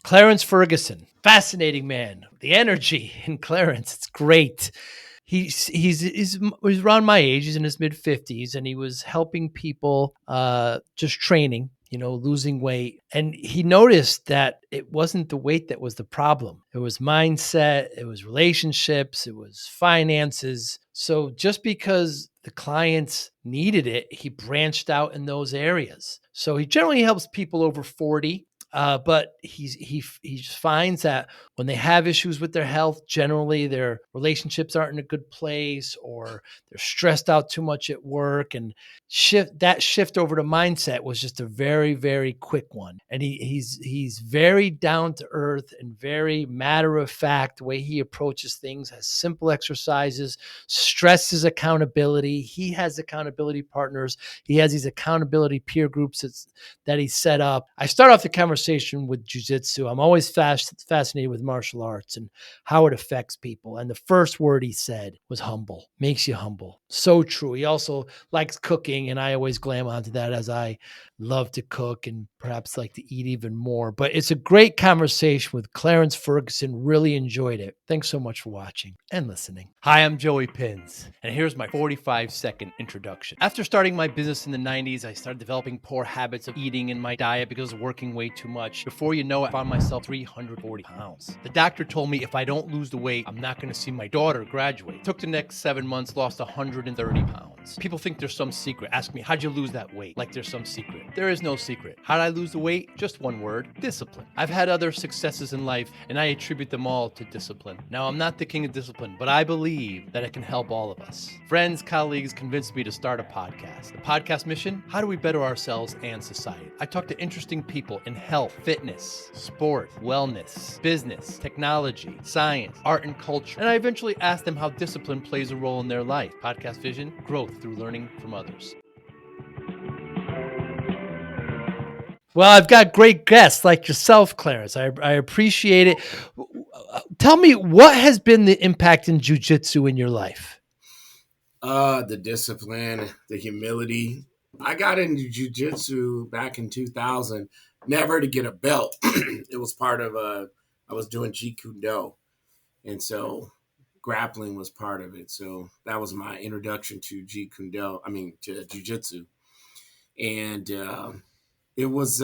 Clarence Ferguson, fascinating man. The energy in Clarence, it's great. He's around my age. He's in his mid 50s, and he was helping people, just training, losing weight. And he noticed that it wasn't the weight that was the problem. It was mindset, it was relationships, it was finances. So just because the clients needed it, he branched out in those areas. So he generally helps people over 40. But he just finds that when they have issues with their health, generally their relationships aren't in a good place, or they're stressed out too much at work, and shift over to mindset was just a very, very quick one. And he's very down to earth and very matter of fact. The way he approaches things, has simple exercises, stresses accountability. He has accountability partners. He has these accountability peer groups that he set up. I start off the conversation with jiu-jitsu. I'm always fascinated with martial arts and how it affects people. And the first word he said was humble. Makes you humble. So true. He also likes cooking, and I always glam onto that, as I love to cook and perhaps like to eat even more. But it's a great conversation with Clarence Ferguson. Really enjoyed it. Thanks so much for watching and listening. Hi, I'm Joey Pinz, and here's my 45-second introduction. After starting my business in the 90s, I started developing poor habits of eating in my diet because I was working way too much. Before you know it, I found myself 340 pounds. The doctor told me if I don't lose the weight, I'm not going to see my daughter graduate. Took the next 7 months, lost 130 pounds. People think there's some secret. Ask me, how'd you lose that weight? Like there's some secret. There is no secret. How'd I lose the weight? Just one word: discipline. I've had other successes in life, and I attribute them all to discipline. Now, I'm not the king of discipline, but I believe that it can help all of us. Friends, colleagues convinced me to start a podcast. The podcast mission: how do we better ourselves and society? I talk to interesting people in health, fitness, sport, wellness, business, technology, science, art, and culture. And I eventually ask them how discipline plays a role in their life. Podcast vision: growth through learning from others. Well, I've got great guests like yourself, Clarence. I appreciate it. Tell me, what has been the impact in jiu-jitsu in your life? The discipline, the humility. I got into jiu-jitsu back in 2000, never to get a belt. It was part of I was doing Jeet Kune Do. And so grappling was part of it. So that was my introduction to Jeet Kune Do, to jiu-jitsu. And it was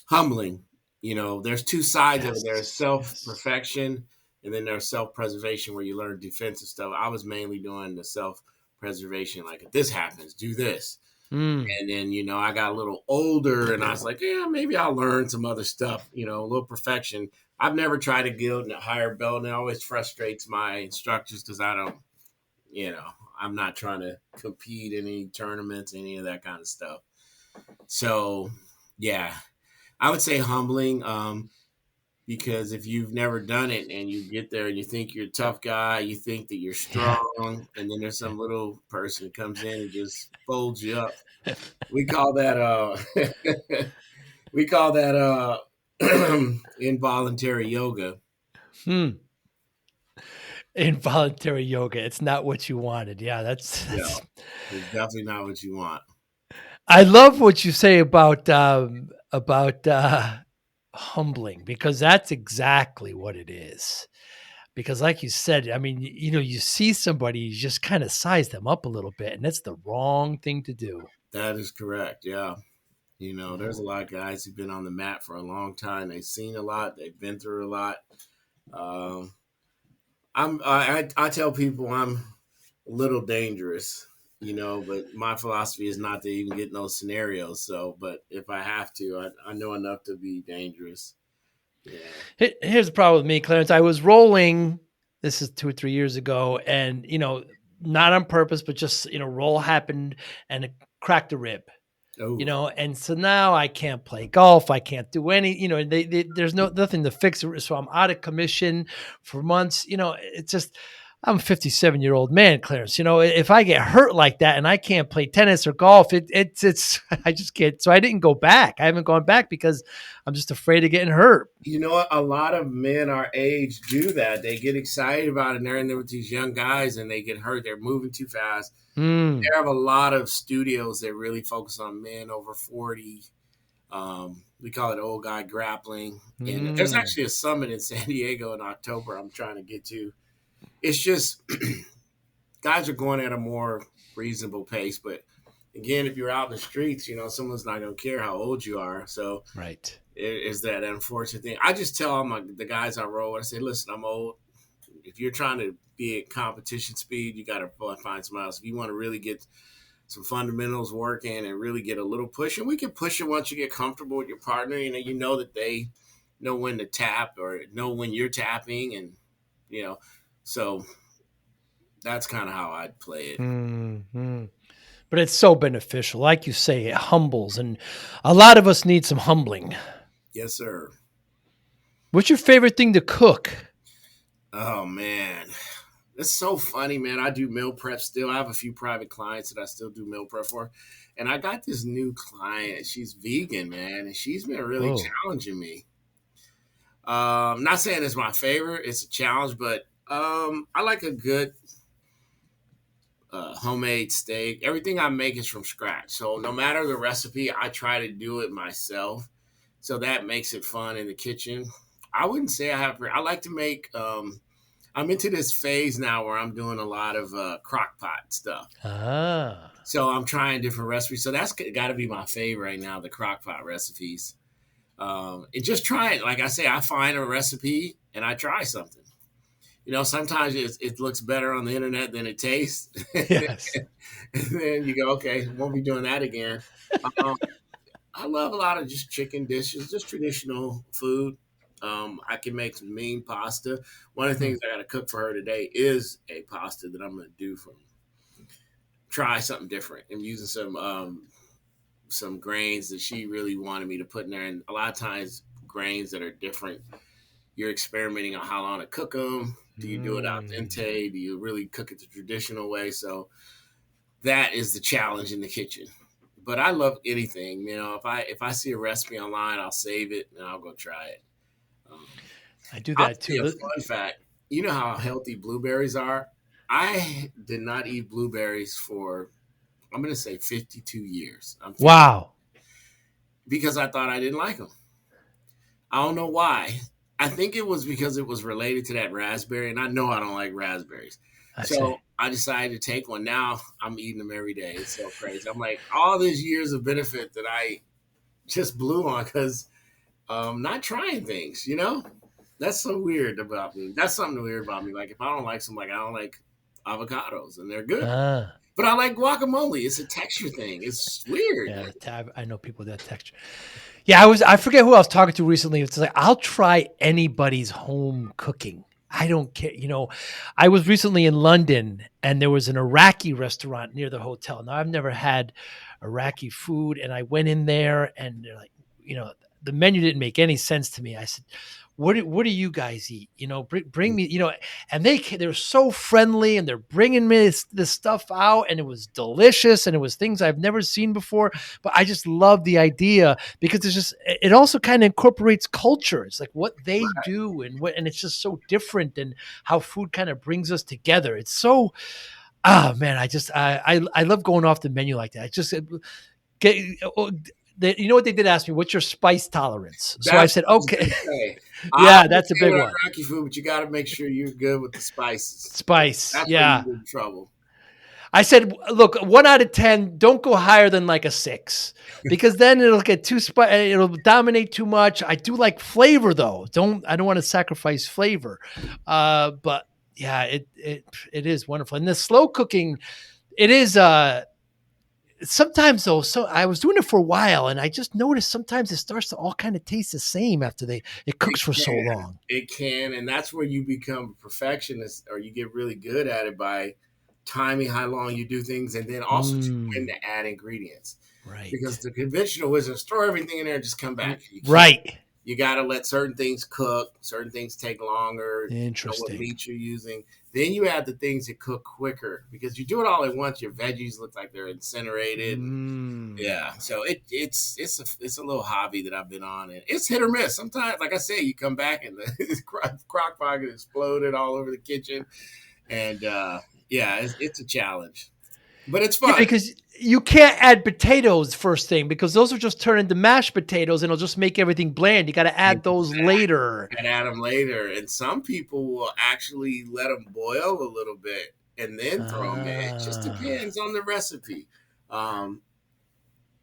humbling. There's two sides of it. There's self-perfection, and then there's self-preservation, where you learn defensive stuff. I was mainly doing the self-preservation, like, if this happens, do this. And then, I got a little older, and I was like, yeah, maybe I'll learn some other stuff, a little perfection. I've never tried to get a higher belt, and it always frustrates my instructors because I don't, I'm not trying to compete in any tournaments, any of that kind of stuff. So, yeah, I would say humbling, because if you've never done it and you get there and you think you're a tough guy, you think that you're strong, and then there's some little person that comes in and just folds you up. We call that involuntary yoga. Involuntary yoga. It's not what you wanted. Yeah, that's it's definitely not what you want. I love what you say about humbling, because that's exactly what it is. Because like you said, you see somebody, you just kind of size them up a little bit, and that's the wrong thing to do. That is correct. Yeah. There's a lot of guys who've been on the mat for a long time. They've seen a lot. They've been through a lot. I tell people I'm a little dangerous, but my philosophy is not to even get in those scenarios. So, but if I have to, I know enough to be dangerous. Yeah. Here's the problem with me, Clarence. I was rolling, this is 2 or 3 years ago, and, not on purpose, but just, roll happened and it cracked a rib. Oh. And so now I can't play golf. I can't do any, there's nothing to fix it. So I'm out of commission for months. It's just, I'm a 57-year-old man, Clarence. If I get hurt like that and I can't play tennis or golf, it's I just can't. So I didn't go back. I haven't gone back because I'm just afraid of getting hurt. A lot of men our age do that. They get excited about it, and they're in there with these young guys, and they get hurt. They're moving too fast. There have a lot of studios that really focus on men over 40. We call it old guy grappling. And there's Mm, actually a summit in San Diego in October I'm trying to get to. It's just guys are going at a more reasonable pace. But again, if you're out in the streets, someone's not going to care how old you are. So right. it is that unfortunate thing. I just tell the guys I roll with, I say, listen, I'm old. If you're trying to be at competition speed, you got to find somebody else. If you want to really get some fundamentals working and really get a little push, and we can push it once you get comfortable with your partner. You know that they know when to tap or know when you're tapping, and you know, so that's kind of how I'd play it. Mm. But it's so beneficial. Like you say, it humbles. And a lot of us need some humbling. Yes, sir. What's your favorite thing to cook? Oh man, it's so funny, man. I do meal prep still. I have a few private clients that I still do meal prep for, and I got this new client. She's vegan, man, and she's been really Whoa. challenging me. Not saying it's my favorite; it's a challenge, but I like a good homemade steak. Everything I make is from scratch, so no matter the recipe, I try to do it myself. So that makes it fun in the kitchen. I wouldn't say I have. I like to make. I'm into this phase now where I'm doing a lot of crock pot stuff. Ah. So I'm trying different recipes. So that's got to be my favorite right now, the crock pot recipes. And just try it. Like I say, I find a recipe and I try something. Sometimes it looks better on the internet than it tastes. And Yes. then you go, okay, won't be doing that again. Um, I love a lot of just chicken dishes, just traditional food. I can make some mean pasta. One of the Hmm. things I got to cook for her today is a pasta that I'm going to do from try something different. I'm using some grains that she really wanted me to put in there, and a lot of times grains that are different. You're experimenting on how long to cook them. Do you do it al Mm. dente? Do you really cook it the traditional way? So that is the challenge in the kitchen. But I love anything. If I see a recipe online, I'll save it and I'll go try it. Um, I do I'll that tell too. you a fun fact. You know how healthy blueberries are? I did not eat blueberries for, I'm going to say 52 years. I'm 50 Wow. because I thought I didn't like them. I don't know why. I think it was because it was related to that raspberry, and I know I don't like raspberries. I So say. I decided to take one. Now I'm eating them every day. It's so crazy. I'm like, all these years of benefit that I just blew on because not trying things. That's so weird about me. That's something weird about me. Like if I don't like some, like I don't like avocados, and they're good, Ah. but I like guacamole. It's a texture thing. It's weird. Yeah, I know people with that texture. Yeah, I forget who I was talking to recently. It's like I'll try anybody's home cooking. I don't care. I was recently in London and there was an Iraqi restaurant near the hotel. Now I've never had Iraqi food, and I went in there and they're like, you know, the menu didn't make any sense to me. I said, what do you guys eat? Bring me, and they're so friendly and they're bringing me this stuff out, and it was delicious and it was things I've never seen before. But I just love the idea because it also kind of incorporates culture. It's like what they do and it's just so different, and how food kind of brings us together. It's so, man, I love going off the menu like that. I just get what they did ask me, what's your spice tolerance? So I That's said, what I was okay. gonna say. I Yeah, that's a understand big with one. Iraqi food, but you got to make sure you're good with the spices. Spice. That's where you Yeah. get in trouble. I said, look, 1 out of 10, don't go higher than like a 6, because then it'll get too it'll dominate too much. I do like flavor though. I don't want to sacrifice flavor. But yeah, it is wonderful. And the slow cooking, it is sometimes though. So I was doing it for a while and I just noticed sometimes it starts to all kind of taste the same after it It cooks for so can, long. it can, and that's where you become a perfectionist, or you get really good at it by timing how long you do things, and then also to when Mm, to add ingredients. Because right. the conventional wisdom, store everything in there, and just come back. You can't. Right. You got to let certain things cook, certain things take longer. You know what Interesting. meat you're using. Then you add the things that cook quicker because you do it all at once. Your veggies look like they're incinerated, and Mm. yeah. So it's a little hobby that I've been on, and it's hit or miss. Sometimes, like I say, you come back and the crock pot exploded all over the kitchen, and yeah, it's a challenge. but it's Yeah, fun. because you can't add potatoes first thing because those will just turn into mashed potatoes and it'll just make everything bland. You got to add those later. And add them later. And some people will actually let them boil a little bit and then throw them in. It just Ah. depends on the recipe. Um,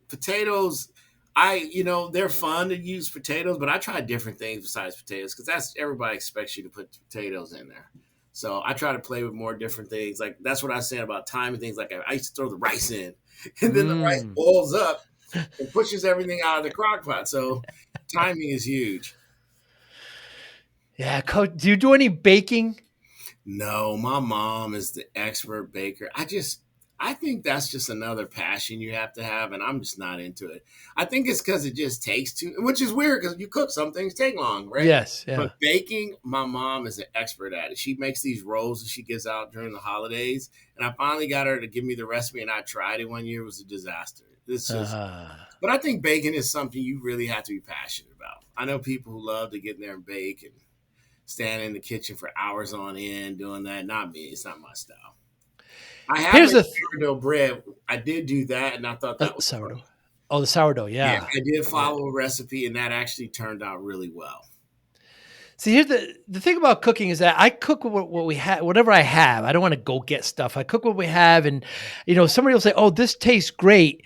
Potatoes, they're fun to use potatoes, but I try different things besides potatoes because that's everybody expects you to put potatoes in there. So I try to play with more different things. Like that's what I was saying about timing things. Like I used to throw the rice in, and then the rice Mm. boils up and pushes everything out of the crock pot. So timing is huge. Yeah, Coach, do you do any baking? No, my mom is the expert baker. I think that's just another passion you have to have, and I'm just not into it. I think it's because it just takes too, which is weird because you cook, some things take long, right? Yes, But yeah. baking, my mom is an expert at it. She makes these rolls that she gives out during the holidays, and I finally got her to give me the recipe, and I tried it one year. It was a disaster. It's just, Uh, but I think baking is something you really have to be passionate about. I know people who love to get in there and bake and stand in the kitchen for hours on end doing that. Not me. It's not my style. I have here's made a sourdough bread. I did do that, and I thought that was fun. sourdough. Oh, the sourdough. Yeah, Yeah. I did Yeah. follow a recipe, and that actually turned out really well. See, here's the thing about cooking is that I cook what we have, whatever I have. I don't want to go get stuff. I cook what we have, and somebody will say, "Oh, this tastes great.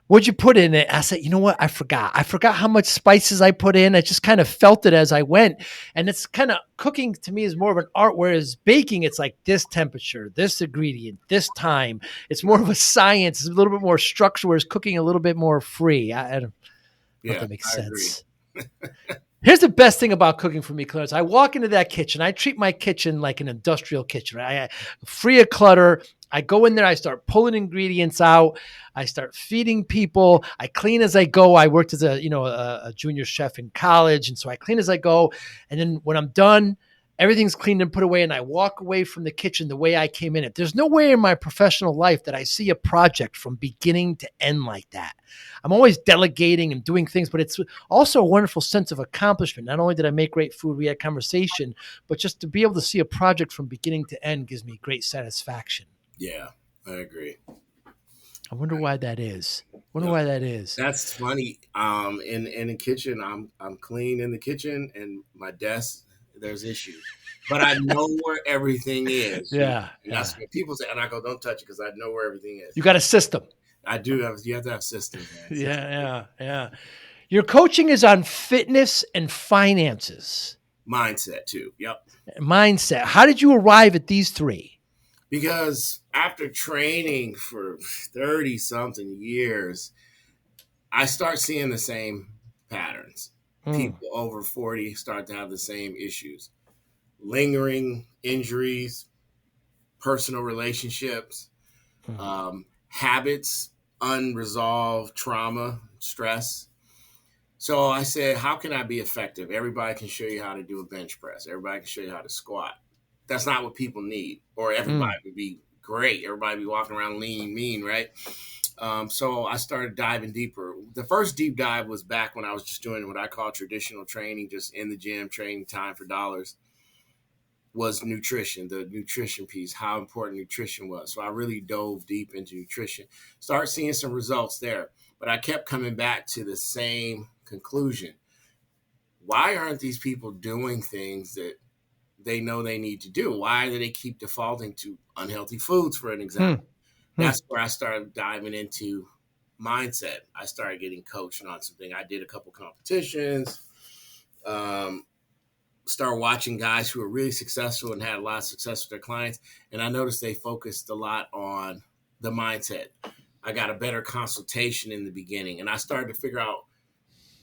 What'd you put in it?" I said, "You know what? I forgot. I forgot how much spices I put in. I just kind of felt it as I went." And it's kind of cooking to me is more of an art, whereas baking, it's like this temperature, this ingredient, this time. It's more of a science. It's a little bit more structure, whereas cooking a little bit more free. I don't know if Yeah, that makes I agree. sense. Here's the best thing about cooking for me, Clarence. I walk into that kitchen. I treat my kitchen like an industrial kitchen. I free of clutter. I go in there. I start pulling ingredients out. I start feeding people. I clean as I go. I worked as a junior chef in college, and so I clean as I go. And then when I'm done, everything's cleaned and put away, and I walk away from the kitchen the way I came in it. There's no way in my professional life that I see a project from beginning to end like that. I'm always delegating and doing things, but it's also a wonderful sense of accomplishment. Not only did I make great food, we had conversation, but just to be able to see a project from beginning to end gives me great satisfaction. Yeah, I agree. I wonder why that is. Wonder Yep. why that is. That's funny. In the kitchen, I'm clean in the kitchen, and my desk there's issues, but I know where everything is. Yeah, And yeah. that's what people say, and I go, "Don't touch it," because I know where everything is. You got a system. I do have. You have to have systems, man. Systems. Yeah, yeah, yeah. Your coaching is on fitness and finances, Mindset too. Yep. mindset. How did you arrive at these three? Because after training for 30 something years, I start seeing the same patterns. Mm, People over 40 start to have the same issues, lingering injuries, personal relationships, mm, habits, unresolved trauma, stress. So I said, how can I be effective? Everybody can show you how to do a bench press. Everybody can show you how to squat. That's not what people need. Or everybody mm, would be great. Everybody would be walking around lean, mean, right? So I started diving deeper. The first deep dive was back when I was just doing what I call traditional training, just in the gym, training time for dollars, was nutrition, the nutrition piece, how important nutrition was. So I really dove deep into nutrition, start seeing some results there. But I kept coming back to the same conclusion. Why aren't these people doing things that they know they need to do? Why do they keep defaulting to unhealthy foods, for an mm, example? mm. That's where I started diving into mindset. I started getting coached on something. I did a couple competitions, um, start watching guys who were really successful and had a lot of success with their clients. And I noticed they focused a lot on the mindset. I got a better consultation in the beginning, and I started to figure out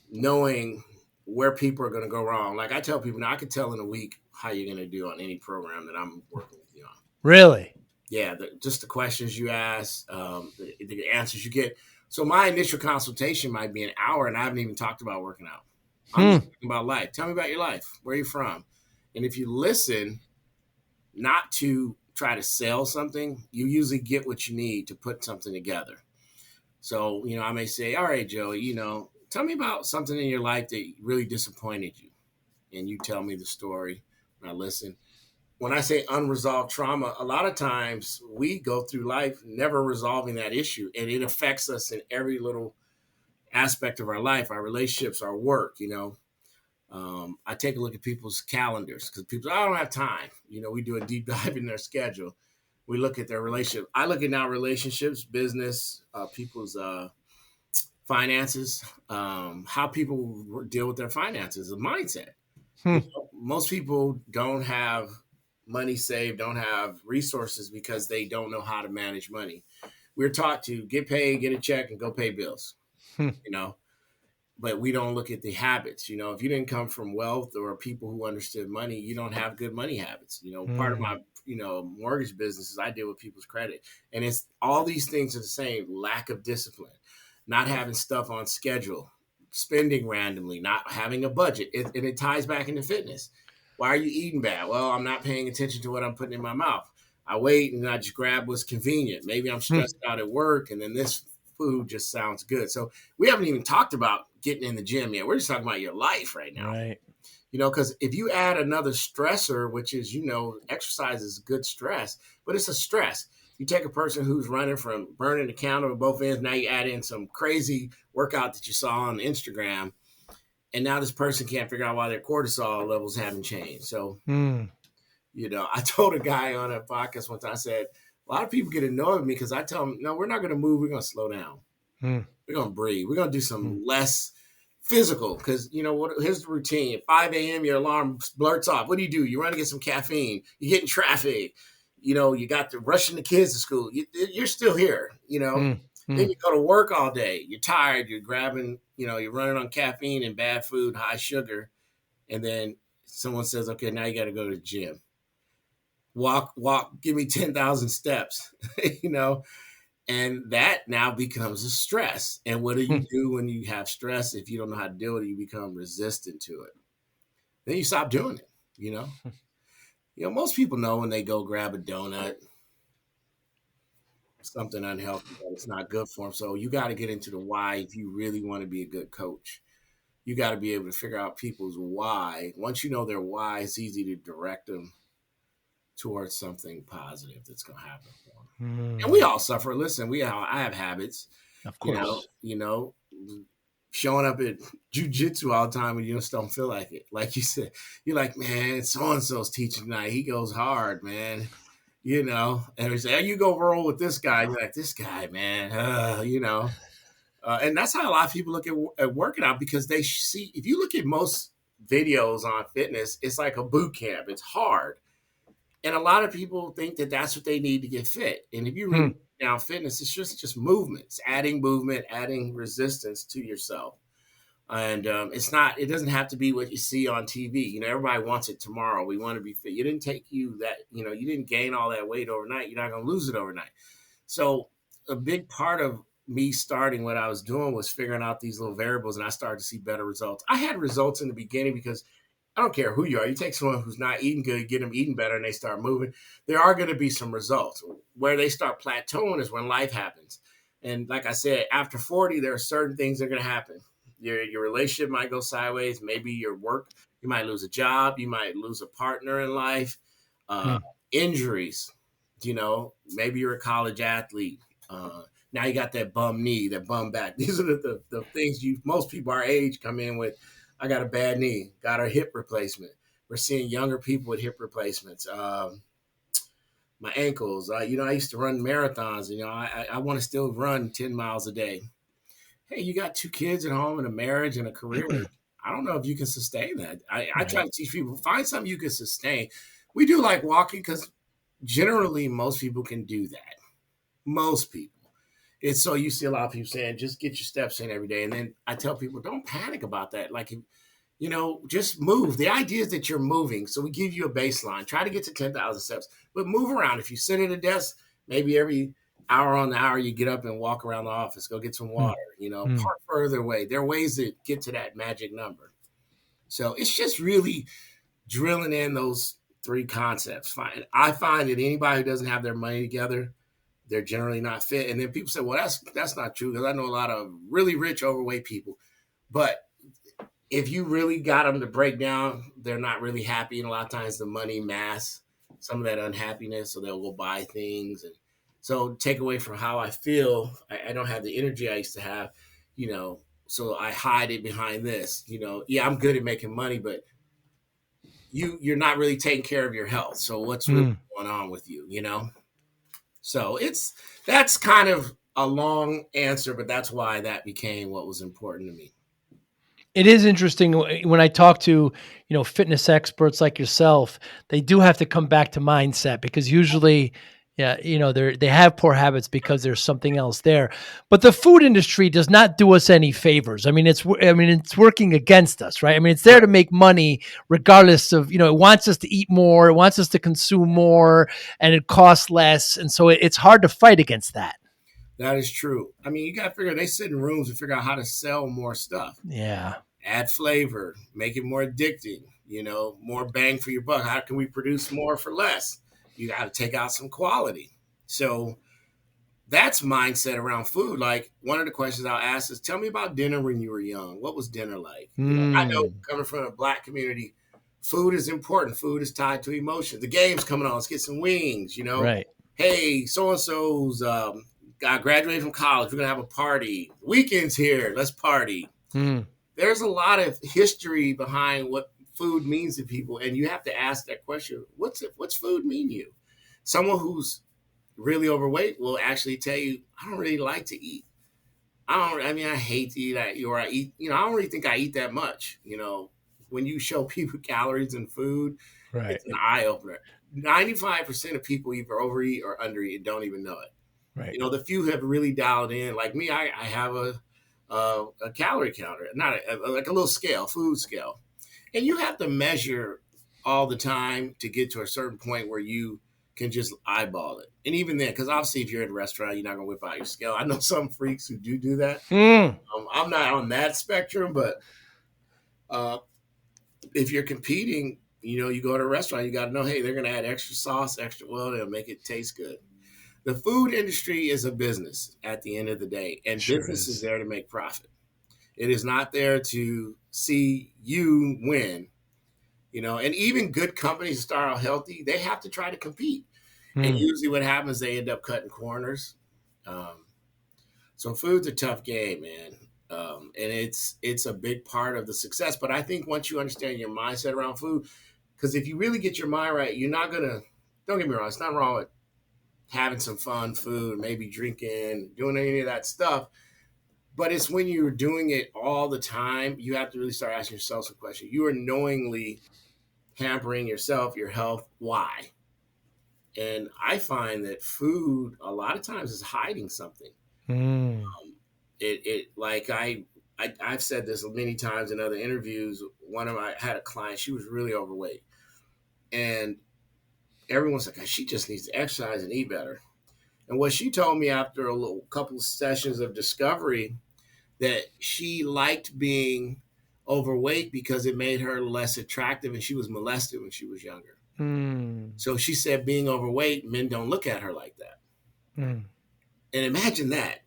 knowing where people are going to go wrong. Like I tell people now, I can tell in a week how you're going to do on any program that I'm working with you on. Really? Yeah, just the questions you ask, the answers you get. So my initial consultation might be an hour, and I haven't even talked about working out. I'm Hmm. just talking about life. Tell me about your life. Where are you from? And if you listen, not to try to sell something, you usually get what you need to put something together. So, I may say, all right, Joey, tell me about something in your life that really disappointed you. And you tell me the story, and I listen. when I say unresolved trauma, a lot of times we go through life never resolving that issue, and it affects us in every little aspect of our life, our relationships, our work. I take a look at people's calendars because people, I don't have time. We do a deep dive in their schedule. We look at their relationship. I look at now relationships, business, people's finances, how people deal with their finances, the mindset. Hmm. Most people don't have money saved, don't have resources because they don't know how to manage money. We're taught to get paid, get a check, and go pay bills. Hmm. You know, but we don't look at the habits. If you didn't come from wealth or people who understood money, you don't have good money habits. Part of my mortgage business is I deal with people's credit, and it's all these things are the same: lack of discipline, not having stuff on schedule, spending randomly, not having a budget, and it ties back into fitness. Why are you eating bad? Well, I'm not paying attention to what I'm putting in my mouth. I wait and I just grab what's convenient. Maybe I'm Hmm. stressed out at work, and then this food just sounds good. So we haven't even talked about getting in the gym yet. We're just talking about your life right now. Right. Because if you add another stressor, which is, exercise is good stress, but it's a stress. You take a person who's running from burning the counter with both ends. Now you add in some crazy workout that you saw on Instagram. And now this person can't figure out why their cortisol levels haven't changed. So, Hmm. I told a guy on a podcast one time, I said, a lot of people get annoyed with me because I tell them, no, we're not going to move. We're going to slow down. Hmm. We're going to breathe. We're going to do Hmm. some less physical because, here's the routine. At 5 a.m., your alarm blurts off. What do? You run to get some caffeine. You get in traffic. You got to rushing the kids to school. You're still here, Hmm. Hmm. Then you go to work all day. You're tired. You're grabbing, you're running on caffeine and bad food, high sugar. And then someone says, okay, now you got to go to the gym. Walk, give me 10,000 steps, and that now becomes a stress. And what do Hmm. you do when you have stress? If you don't know how to deal with it, you become resistant to it. Then you stop doing it, most people know when they go grab a donut, something unhealthy, that it's not good for them. So you got to get into the why if you really want to be a good coach. You got to be able to figure out people's why. Once you know their why, it's easy to direct them towards something positive that's going to happen for them. And we Hmm. all suffer. Listen, I have habits, Of you know, course. you know, showing up at jujitsu all the time when you just don't feel like it. Like you said, you're like, man, so and so's teaching tonight. He goes hard, man. And we say, oh, you go roll with this guy. You're like, this guy, man, and that's how a lot of people look at working out because they see, if you look at most videos on fitness, it's like a boot camp. It's hard. And a lot of people think that that's what they need to get fit. And if you Hmm. really down fitness, it's just movement. It's adding movement, adding resistance to yourself. And it doesn't have to be what you see on TV. Everybody wants it tomorrow. We want to be fit. You didn't take you that, you didn't gain all that weight overnight. You're not going to lose it overnight. So a big part of me starting what I was doing was figuring out these little variables, and I started to see better results. I had results in the beginning because I don't care who you are. You take someone who's not eating good, get them eating better, and they start moving. There are going to be some results. Where they start plateauing is when life happens. And like I said, after 40, there are certain things that are going to happen. Your relationship might go sideways. Maybe your work, you might lose a job. You might lose a partner in life. Uh, Hmm. Injuries, maybe you're a college athlete. Now you got that bum knee, that bum back. These are the things most people our age come in with. I got a bad knee, got a hip replacement. We're seeing younger people with hip replacements. My ankles, I used to run marathons. I want to still run 10 miles a day. Hey, you got 2 kids at home and a marriage and a career. I don't know if you can sustain that. I try Right. to teach people, find something you can sustain. We do like walking because generally most people can do that. Most people. It's so you see a lot of people saying, just get your steps in every day. And then I tell people, don't panic about that. Like, just move. The idea is that you're moving. So we give you a baseline. Try to get to 10,000 steps, but move around. If you sit at a desk, maybe every hour on the hour, you get up and walk around the office, go get some Hmm. water, Hmm. park further away. There are ways to get to that magic number. So it's just really drilling in those three concepts. I find that anybody who doesn't have their money together, they're generally not fit. And then people say, well, that's not true because I know a lot of really rich, overweight people. But if you really got them to break down, they're not really happy. And a lot of times the money masks some of that unhappiness, so they'll go buy things. And so take away from how I feel, I don't have the energy I used to have, you know, so I hide it behind this, you know. Yeah, I'm good at making money, but you're not really taking care of your health. So what's really Mm. going on with you, you know? So that's kind of a long answer, but that's why that became what was important to me. It is interesting when I talk to, fitness experts like yourself, they do have to come back to mindset because usually, yeah, they have poor habits because there's something else there. But the food industry does not do us any favors. I mean, it's working against us, right? I mean, it's there to make money regardless of, it wants us to eat more, it wants us to consume more, and it costs less. And so it's hard to fight against that. That is true. I mean, you got to figure they sit in rooms and figure out how to sell more stuff, Yeah. add flavor, make it more addicting, you know, more bang for your buck. How can we produce more for less? You got to take out some quality. So that's mindset around food. Like one of the questions I'll ask is, tell me about dinner when you were young. What was dinner like? You know, I know Mm, coming from a black community, food is important. Food is tied to emotion. The game's coming on. Let's get some wings, you know. right. Hey, so-and-so's got graduated from college. We're going to have a party. Weekend's here. Let's party. Mm, There's a lot of history behind what food means to people. And you have to ask that question. What's food mean to you? Someone who's really overweight will actually tell you, I don't really like to eat. I hate to eat, or I eat, I don't really think I eat that much. You know, when you show people calories in food, right. it's an eye opener. 95% of people either overeat or undereat and don't even know it. Right. You know, the few have really dialed in. Like me, I have a calorie counter, not like a little scale, food scale. And you have to measure all the time to get to a certain point where you can just eyeball it. And even then, because obviously if you're at a restaurant, you're not going to whip out your scale. I know some freaks who do that. Mm, I'm not on that spectrum, but uh, if you're competing, you know, you go to a restaurant, you got to know, hey, they're going to add extra sauce, extra oil, they'll make it taste good. The food industry is a business at the end of the day, and sure business is is. there to make profit. It is not there to see you win, you know. And even good companies start out healthy, they have to try to compete. And Mm, usually, what happens, they end up cutting corners. Um, so, food's a tough game, man, and it's a big part of the success. But I think once you understand your mindset around food, because if you really get your mind right, you're not gonna. Don't get me wrong; it's not wrong with having some fun food, maybe drinking, doing any of that stuff. But it's when you're doing it all the time, you have to really start asking yourself some questions. You are knowingly hampering yourself, your health. Why? And I find that food a lot of times is hiding something. mm, It like I've said this many times in other interviews. I had a client, she was really overweight, and everyone's like, she just needs to exercise and eat better. And what she told me after couple of sessions of discovery, that she liked being overweight because it made her less attractive, and she was molested when she was younger. mm, So she said being overweight, men don't look at her like that. mm, And imagine that.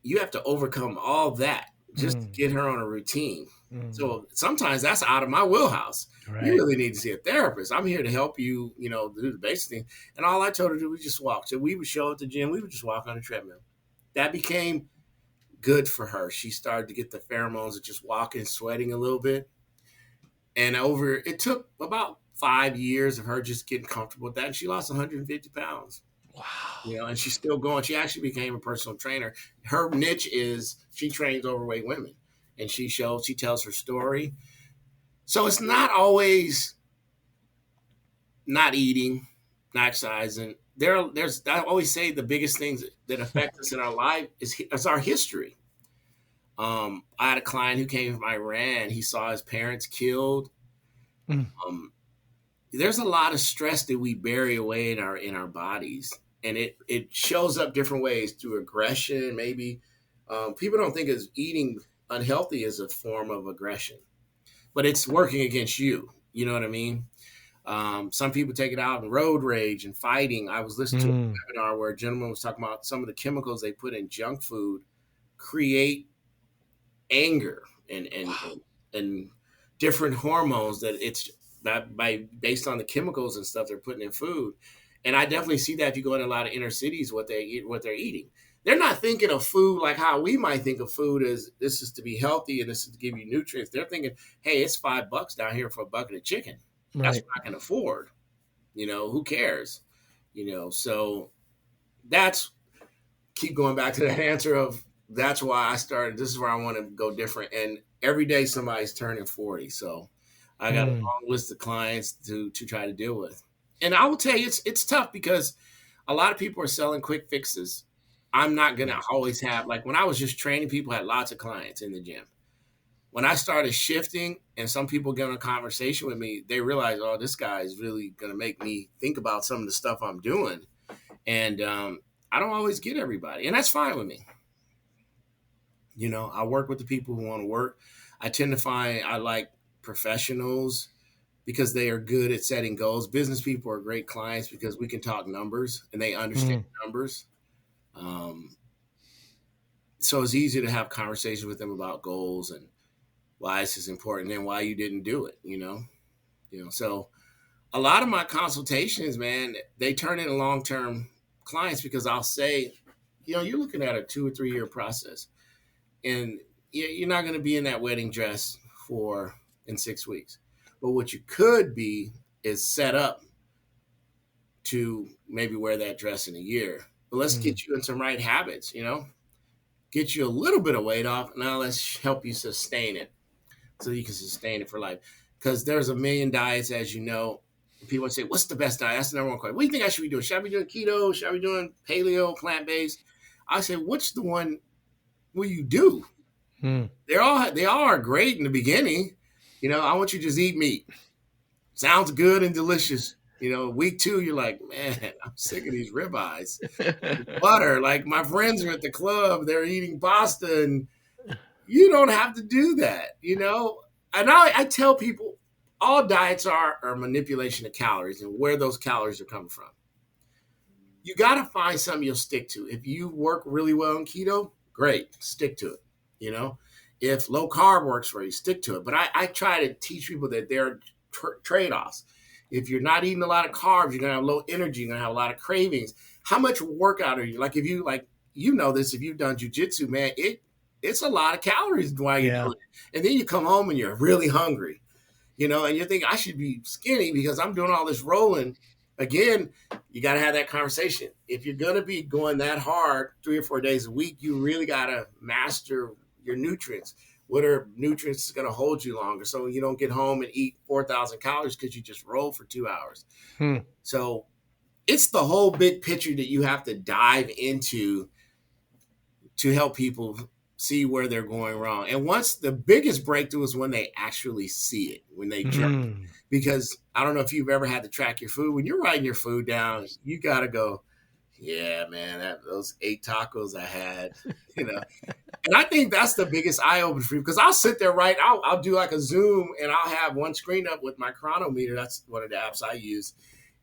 You have to overcome all that just to mm, get her on a routine. mm. So sometimes that's out of my wheelhouse. You Right. really need to see a therapist. I'm here to help you, you know, do the basic thing. And all I told her to do was just walk. So we would show up at the gym, we would just walk on the treadmill. That became good for her. She started to get the pheromones of just walking, sweating a little bit. And it took about 5 years of her just getting comfortable with that. And she lost 150 pounds, you Wow. know, and she's still going. She actually became a personal trainer. Her niche is she trains overweight women, and she tells her story. So it's not always not eating, not exercising. I always say the biggest things that affect us in our life is our history. I had a client who came from Iran. He saw his parents killed. Mm, Um, there's a lot of stress that we bury away in our bodies, and it shows up different ways through aggression. Maybe people don't think as eating unhealthy as a form of aggression, but it's working against you. You know what I mean? Some people take it out in road rage and fighting. I was listening to mm. a webinar where a gentleman was talking about some of the chemicals they put in junk food create anger and Wow. and different hormones that it's that by based on the chemicals and stuff they're putting in food. And I definitely see that if you go in a lot of inner cities, what they eat, what they're eating. They're not thinking of food like how we might think of food as this is to be healthy and this is to give you nutrients. They're thinking, hey, it's $5 down here for a bucket of chicken. That's Right. what I can afford. Who cares? So that's keep going back to that answer of that's why I started. This is where I want to go different. And every day somebody's turning 40. So I got a Mm. long list of clients to try to deal with. And I will tell you, it's tough because a lot of people are selling quick fixes. I'm not going to Right. always have, like when I was just training people, I had lots of clients in the gym. When I started shifting and some people get in a conversation with me, they realize, oh, this guy is really going to make me think about some of the stuff I'm doing. And I don't always get everybody. And that's fine with me. I work with the people who want to work. I tend to find I like professionals because they are good at setting goals. Business people are great clients because we can talk numbers and they understand Mm. numbers. Um, so it's easy to have conversations with them about goals and why this is important and why you didn't do it. So a lot of my consultations, man, they turn into long-term clients because I'll say, you're looking at a 2 or 3 year process and you're not going to be in that wedding dress in 6 weeks. But what you could be is set up to maybe wear that dress in a year. But let's Mm. get you in some right habits, get you a little bit of weight off. Now let's help you sustain it so you can sustain it for life. Because there's a million diets, as you know. People say, what's the best diet? That's the number one question. What do you think I should be doing? Should I be doing keto? Should I be doing paleo, plant-based? I say, what's the one will you do? Mm. They all are great in the beginning. I want you to just eat meat. Sounds good and delicious. Week 2, you're like, man, I'm sick of these ribeyes. Butter. Like my friends are at the club, they're eating pasta, and you don't have to do that. And I tell people all diets are manipulation of calories and where those calories are coming from. You got to find something you'll stick to. If you work really well in keto, great, stick to it. If low carb works for you, stick to it. But I try to teach people that there are trade-offs. If you're not eating a lot of carbs, you're going to have low energy, you're going to have a lot of cravings. How much workout are you? Like if you this, if you've done jujitsu, man, it's a lot of calories while you're Yeah. doing it. And then you come home and you're really hungry, and you're thinking, I should be skinny because I'm doing all this rolling. Again, you got to have that conversation. If you're going to be going that hard 3 or 4 days a week, you really got to master your nutrients. What are nutrients going to hold you longer so you don't get home and eat 4,000 calories because you just rolled for 2 hours? Mm. So it's the whole big picture that you have to dive into to help people see where they're going wrong. And once the biggest breakthrough is when they actually see it, when they jerk. Mm. Because I don't know if you've ever had to track your food. When you're writing your food down, you got to go, yeah, man, those 8 tacos I had, And I think that's the biggest eye opener for you because I'll sit there, right? I'll do like a Zoom and I'll have one screen up with my chronometer. That's one of the apps I use.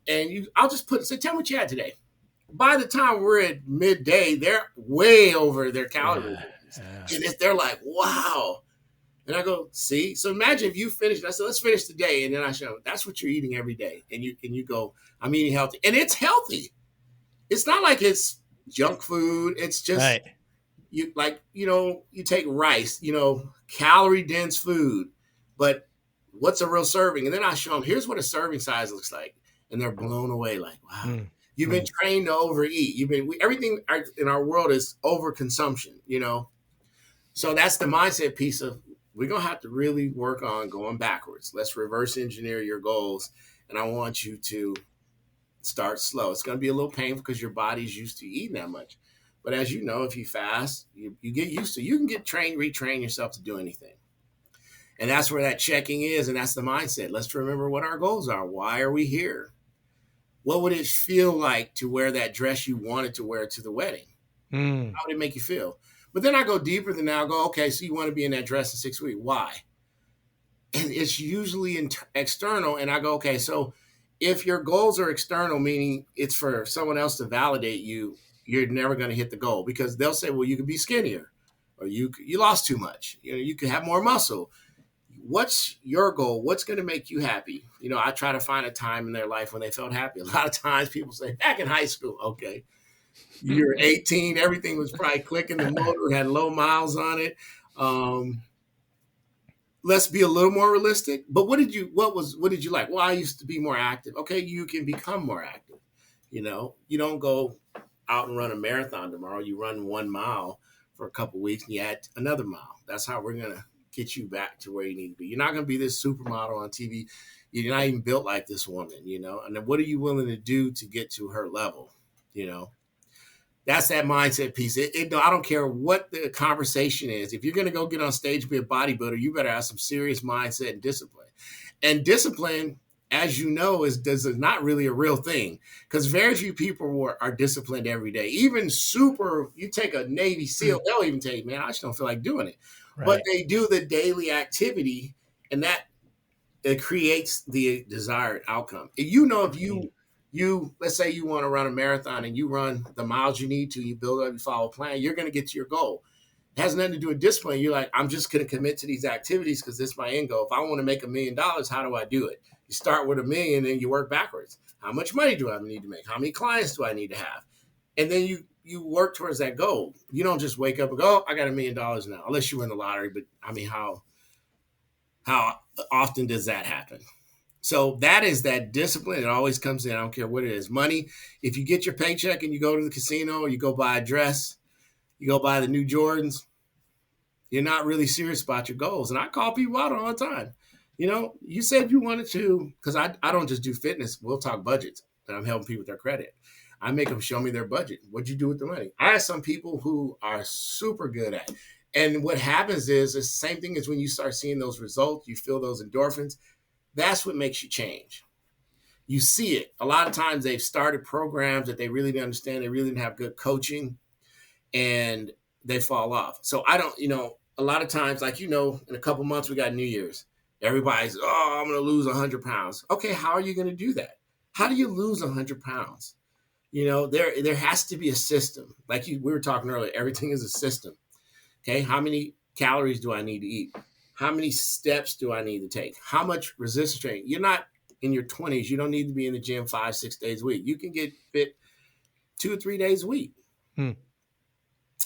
And I'll just say, tell me what you had today. By the time we're at midday, they're way over their calories. Yeah. And they're like, wow. And I go, see? So imagine if you finish. I said, let's finish today. And then I show them, that's what you're eating every day. And you go, I'm eating healthy. And it's healthy. It's not like it's junk food. It's just Right. you take rice, calorie dense food. But what's a real serving? And then I show them, here's what a serving size looks like. And they're blown away like, wow. Mm. You've been trained to overeat. Everything in our world is overconsumption, So that's the mindset piece of we're going to have to really work on going backwards. Let's reverse engineer your goals. And I want you to start slow. It's going to be a little painful because your body's used to eating that much. But as you know, if you fast, you get used to it. You can retrain yourself to do anything. And that's where that checking is. And that's the mindset. Let's remember what our goals are. Why are we here? What would it feel like to wear that dress you wanted to wear to the wedding? Mm. How would it make you feel? But then I go deeper than that. I go, okay, so you want to be in that dress in 6 weeks. Why? And it's usually external. And I go, okay, so if your goals are external, meaning it's for someone else to validate you, you're never going to hit the goal because they'll say, well, you could be skinnier or you lost too much. You could have more muscle. what's your goal? What's going to make you happy? I try to find a time in their life when they felt happy. A lot of times people say, back in high school, okay. You're 18, everything was probably clicking. The motor had low miles on it. Let's be a little more realistic. But what did you like? Well, I used to be more active. Okay, you can become more active. You don't go out and run a marathon tomorrow. You run 1 mile for a couple of weeks and you add another mile. That's how we're going to get you back to where you need to be. You're not going to be this supermodel on TV. You're not even built like this woman, and then what are you willing to do to get to her level? That's that mindset piece. I don't care what the conversation is. If you're going to go get on stage and be a bodybuilder, you better have some serious mindset and discipline. And discipline, as you know, is not really a real thing, because very few people are disciplined every day. Even you take a Navy SEAL, they'll even tell you, man, I just don't feel like doing it. Right. But they do the daily activity, and that it creates the desired outcome. If let's say you want to run a marathon and you run the miles you need to, you build up, you follow a plan, you're going to get to your goal. It has nothing to do with discipline. You're like, I'm just going to commit to these activities because this is my end goal. If I want to make $1 million, how do I do it? You start with $1 million and you work backwards. How much money do I need to make? How many clients do I need to have? And then you work towards that goal. You don't just wake up and go, I got $1 million now, unless you win the lottery. But I mean, how often does that happen? So that is that discipline. It always comes in. I don't care what it is. Money, if you get your paycheck and you go to the casino or you go buy a dress, you go buy the new Jordans, you're not really serious about your goals. And I call people out all the time. You said you wanted to, because I don't just do fitness. We'll talk budgets, and I'm helping people with their credit. I make them show me their budget. What'd you do with the money? I have some people who are super good at it. And what happens is the same thing as when you start seeing those results, you feel those endorphins. That's what makes you change. You see it. A lot of times they've started programs that they really didn't understand. They really didn't have good coaching, and they fall off. So I don't, a lot of times, like, in a couple months, we got New Year's. Everybody's, I'm going to lose 100 pounds. Okay, how are you going to do that? How do you lose 100 pounds? There has to be a system. Like we were talking earlier, everything is a system. Okay, how many calories do I need to eat? How many steps do I need to take? How much resistance training? You're not in your 20s. You don't need to be in the gym 5-6 days a week. You can get fit 2 or 3 days a week. And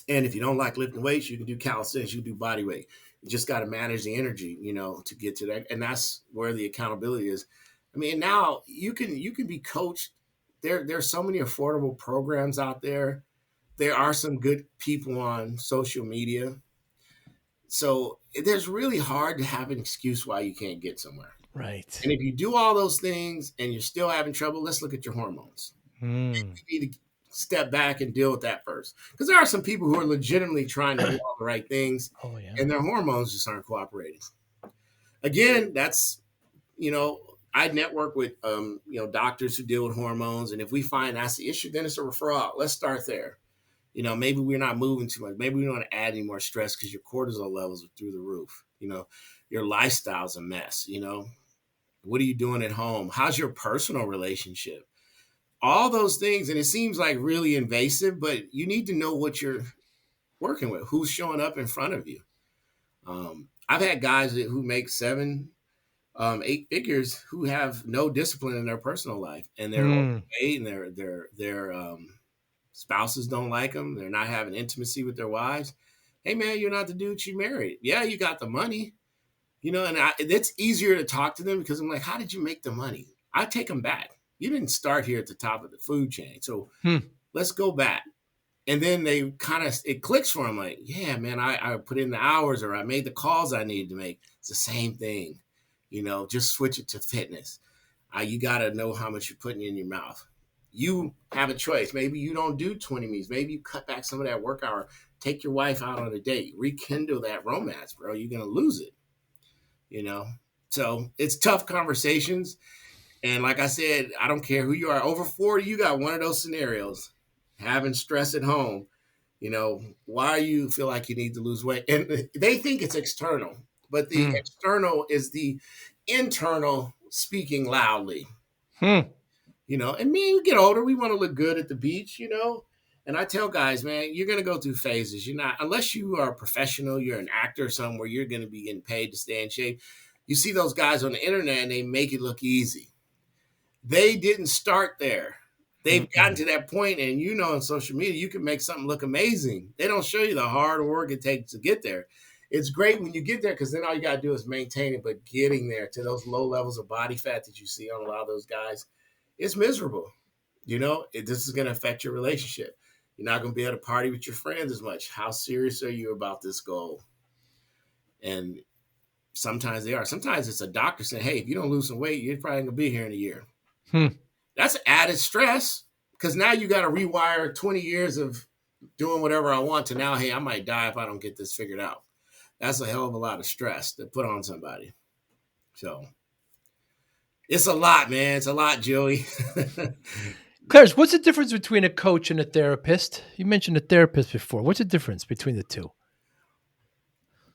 if you don't like lifting weights, you can do calisthenics, you can do body weight. You just got to manage the energy, to get to that. And that's where the accountability is. I mean, now you can be coached. There's so many affordable programs out there. There are some good people on social media. So there's really hard to have an excuse why you can't get somewhere. Right. And if you do all those things and you're still having trouble, let's look at your hormones. You need to step back and deal with that first. Because there are some people who are legitimately trying to do all the right things, and their hormones just aren't cooperating. Again, that's, I network with, doctors who deal with hormones. And if we find that's the issue, then it's a referral. Let's start there. Maybe we're not moving too much. Maybe we don't want to add any more stress because your cortisol levels are through the roof. Your lifestyle's a mess. What are you doing at home? How's your personal relationship? All those things. And it seems like really invasive, but you need to know what you're working with, who's showing up in front of you. I've had guys who make 7, 8 figures who have no discipline in their personal life, and they're overweight, and their spouses don't like them. They're not having intimacy with their wives. Hey man, you're not the dude she married. Yeah, you got the money, and it's easier to talk to them because I'm like, how did you make the money? I take them back. You didn't start here at the top of the food chain. So let's go back. And then they it clicks for them. Like, yeah, man, I put in the hours, or I made the calls I needed to make. It's the same thing, just switch it to fitness. You got to know how much you're putting in your mouth. You have a choice. Maybe you don't do 20 minutes. Maybe you cut back some of that work hour. Take your wife out on a date. Rekindle that romance, bro. You're going to lose it, So it's tough conversations. And like I said, I don't care who you are. Over 40, you got one of those scenarios. Having stress at home, why you feel like you need to lose weight. And they think it's external. But the external is the internal speaking loudly. And we get older, we want to look good at the beach, And I tell guys, man, you're going to go through phases. You're not, unless you are a professional, you're an actor somewhere, you're going to be getting paid to stay in shape. You see those guys on the internet and they make it look easy. They didn't start there. They've gotten to that point, and on social media, you can make something look amazing. They don't show you the hard work it takes to get there. It's great when you get there because then all you got to do is maintain it, but getting there to those low levels of body fat that you see on a lot of those guys, it's miserable. This is going to affect your relationship. You're not going to be able to party with your friends as much. How serious are you about this goal? And sometimes they are. Sometimes it's a doctor saying, hey, if you don't lose some weight, you're probably going to be here in a year. That's added stress because now you got to rewire 20 years of doing whatever I want to now, hey, I might die if I don't get this figured out. That's a hell of a lot of stress to put on somebody. So it's a lot, man. It's a lot, Joey. Clarence, what's the difference between a coach and a therapist? You mentioned a therapist before. What's the difference between the two?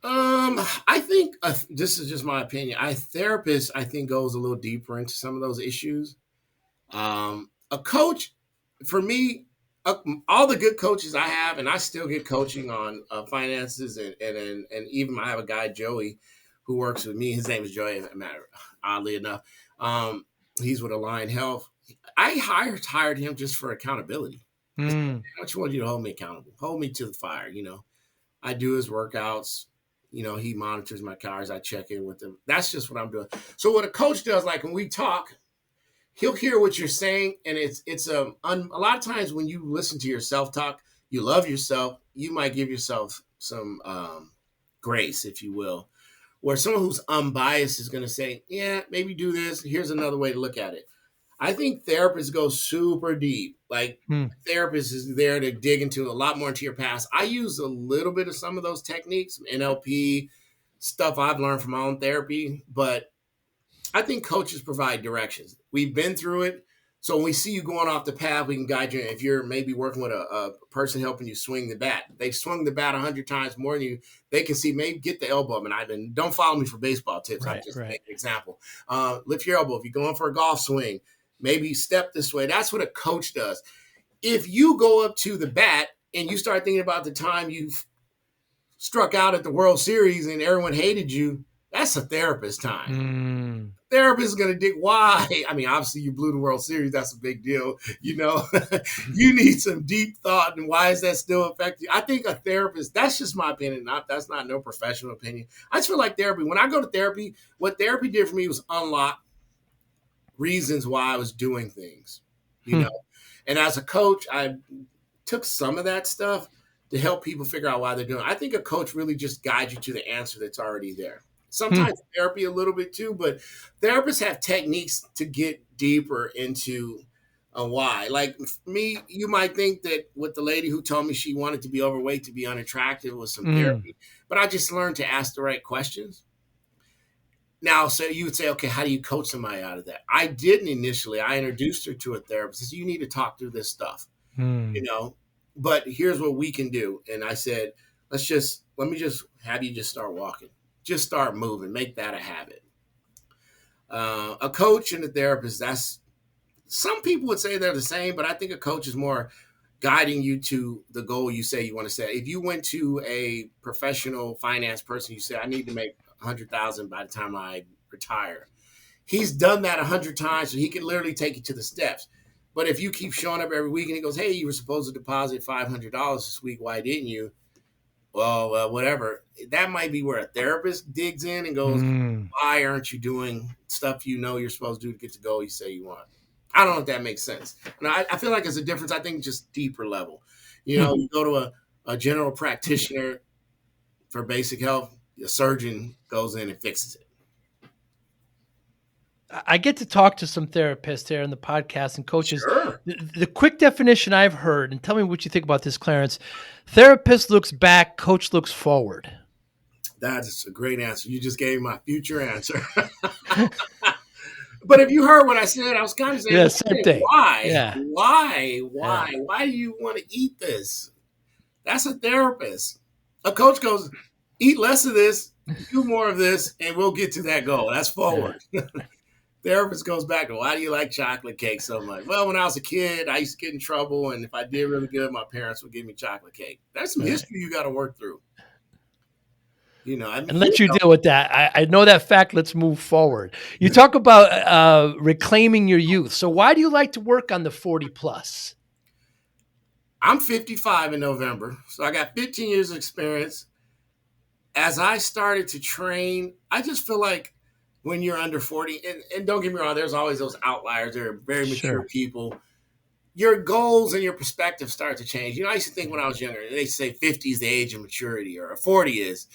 I think this is just my opinion. Therapist, I think, goes a little deeper into some of those issues. A coach, for me, all the good coaches I have, and I still get coaching on finances, and even I have a guy, Joey, who works with me. His name is Joey, oddly enough. He's with Align Health. I hired him just for accountability. I just want you to hold me accountable. Hold me to the fire, I do his workouts. He monitors my calories. I check in with him. That's just what I'm doing. So what a coach does, like when we talk, he'll hear what you're saying. And it's a lot of times when you listen to your self-talk, you love yourself. You might give yourself some grace, if you will, where someone who's unbiased is going to say, yeah, maybe do this. Here's another way to look at it. I think therapists go super deep. Like therapist is there to dig into a lot more into your past. I use a little bit of some of those techniques, NLP, stuff I've learned from my own therapy, but I think coaches provide directions. We've been through it. So when we see you going off the path, we can guide you. If you're maybe working with a person helping you swing the bat, they've swung the bat 100 times more than you. They can see, maybe get the elbow. Don't follow me for baseball tips. Right, I just make an example. Lift your elbow. If you're going for a golf swing, maybe step this way. That's what a coach does. If you go up to the bat and you start thinking about the time you struck out at the World Series and everyone hated you, that's a therapist time. Therapist is going to dig why. Obviously you blew the World Series. That's a big deal. You need some deep thought. And why is that still affecting you? I think a therapist, that's just my opinion. That's not no professional opinion. I just feel like therapy. When I go to therapy, what therapy did for me was unlock reasons why I was doing things, And as a coach, I took some of that stuff to help people figure out why they're doing it. I think a coach really just guides you to the answer that's already there. Sometimes therapy a little bit too, but therapists have techniques to get deeper into why. Like me, you might think that with the lady who told me she wanted to be overweight to be unattractive was some therapy, but I just learned to ask the right questions. Now, so you would say, okay, how do you coach somebody out of that? I didn't initially. I introduced her to a therapist. I said, you need to talk through this stuff, but here's what we can do. And I said, let me just have you just start walking. Just start moving. Make that a habit. A coach and a therapist, some people would say they're the same, but I think a coach is more guiding you to the goal you say you want to set. If you went to a professional finance person, you say, I need to make 100,000 by the time I retire. He's done that 100 times, so he can literally take you to the steps. But if you keep showing up every week and he goes, hey, you were supposed to deposit $500 this week, why didn't you? Well, whatever. That might be where a therapist digs in and goes, why aren't you doing stuff you're supposed to do to get the goal you say you want? I don't know if that makes sense. And I feel like there's a difference. I think just deeper level. You go to a general practitioner for basic health, the surgeon goes in and fixes it. I get to talk to some therapists here in the podcast and coaches. Sure. The quick definition I've heard, and tell me what you think about this, Clarence. Therapist looks back, coach looks forward. That is a great answer. You just gave my future answer. But if you heard what I said, I was kind of saying, same thing. Why? Yeah. Why? Why do you want to eat this? That's a therapist. A coach goes, eat less of this, do more of this, and we'll get to that goal. That's forward. Yeah. Therapist goes back to, why do you like chocolate cake so much? Well, when I was a kid, I used to get in trouble, and if I did really good, my parents would give me chocolate cake. That's some history you got to work through. I mean, And let you deal with that. I know that fact. Let's move forward. You talk about reclaiming your youth. So why do you like to work on the 40 plus? I'm 55 in November, so I got 15 years of experience. As I started to train, I just feel like when you're under 40, and don't get me wrong, there's always those outliers. There are very mature Sure. people. Your goals and your perspective start to change. I used to think when I was younger, they say 50 is the age of maturity or 40 is.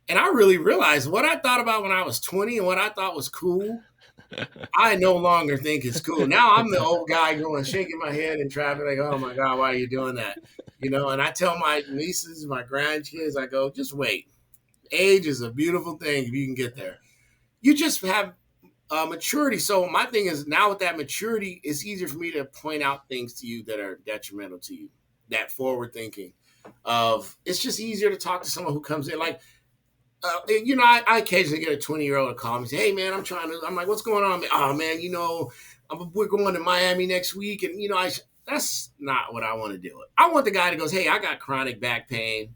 And I really realized what I thought about when I was 20 and what I thought was cool, I no longer think it's cool. Now I'm the old guy going, shaking my head in traffic, like, oh my God, why are you doing that? And I tell my nieces, my grandkids, I go, just wait. Age is a beautiful thing if you can get there. You just have maturity. So my thing is now with that maturity, it's easier for me to point out things to you that are detrimental to you. That forward thinking of it's just easier to talk to someone who comes in like, I occasionally get a 20-year-old to call me and say, hey man, I'm like, what's going on? Oh man, we're going to Miami next week. And that's not what I want to do. I want the guy that goes, hey, I got chronic back pain.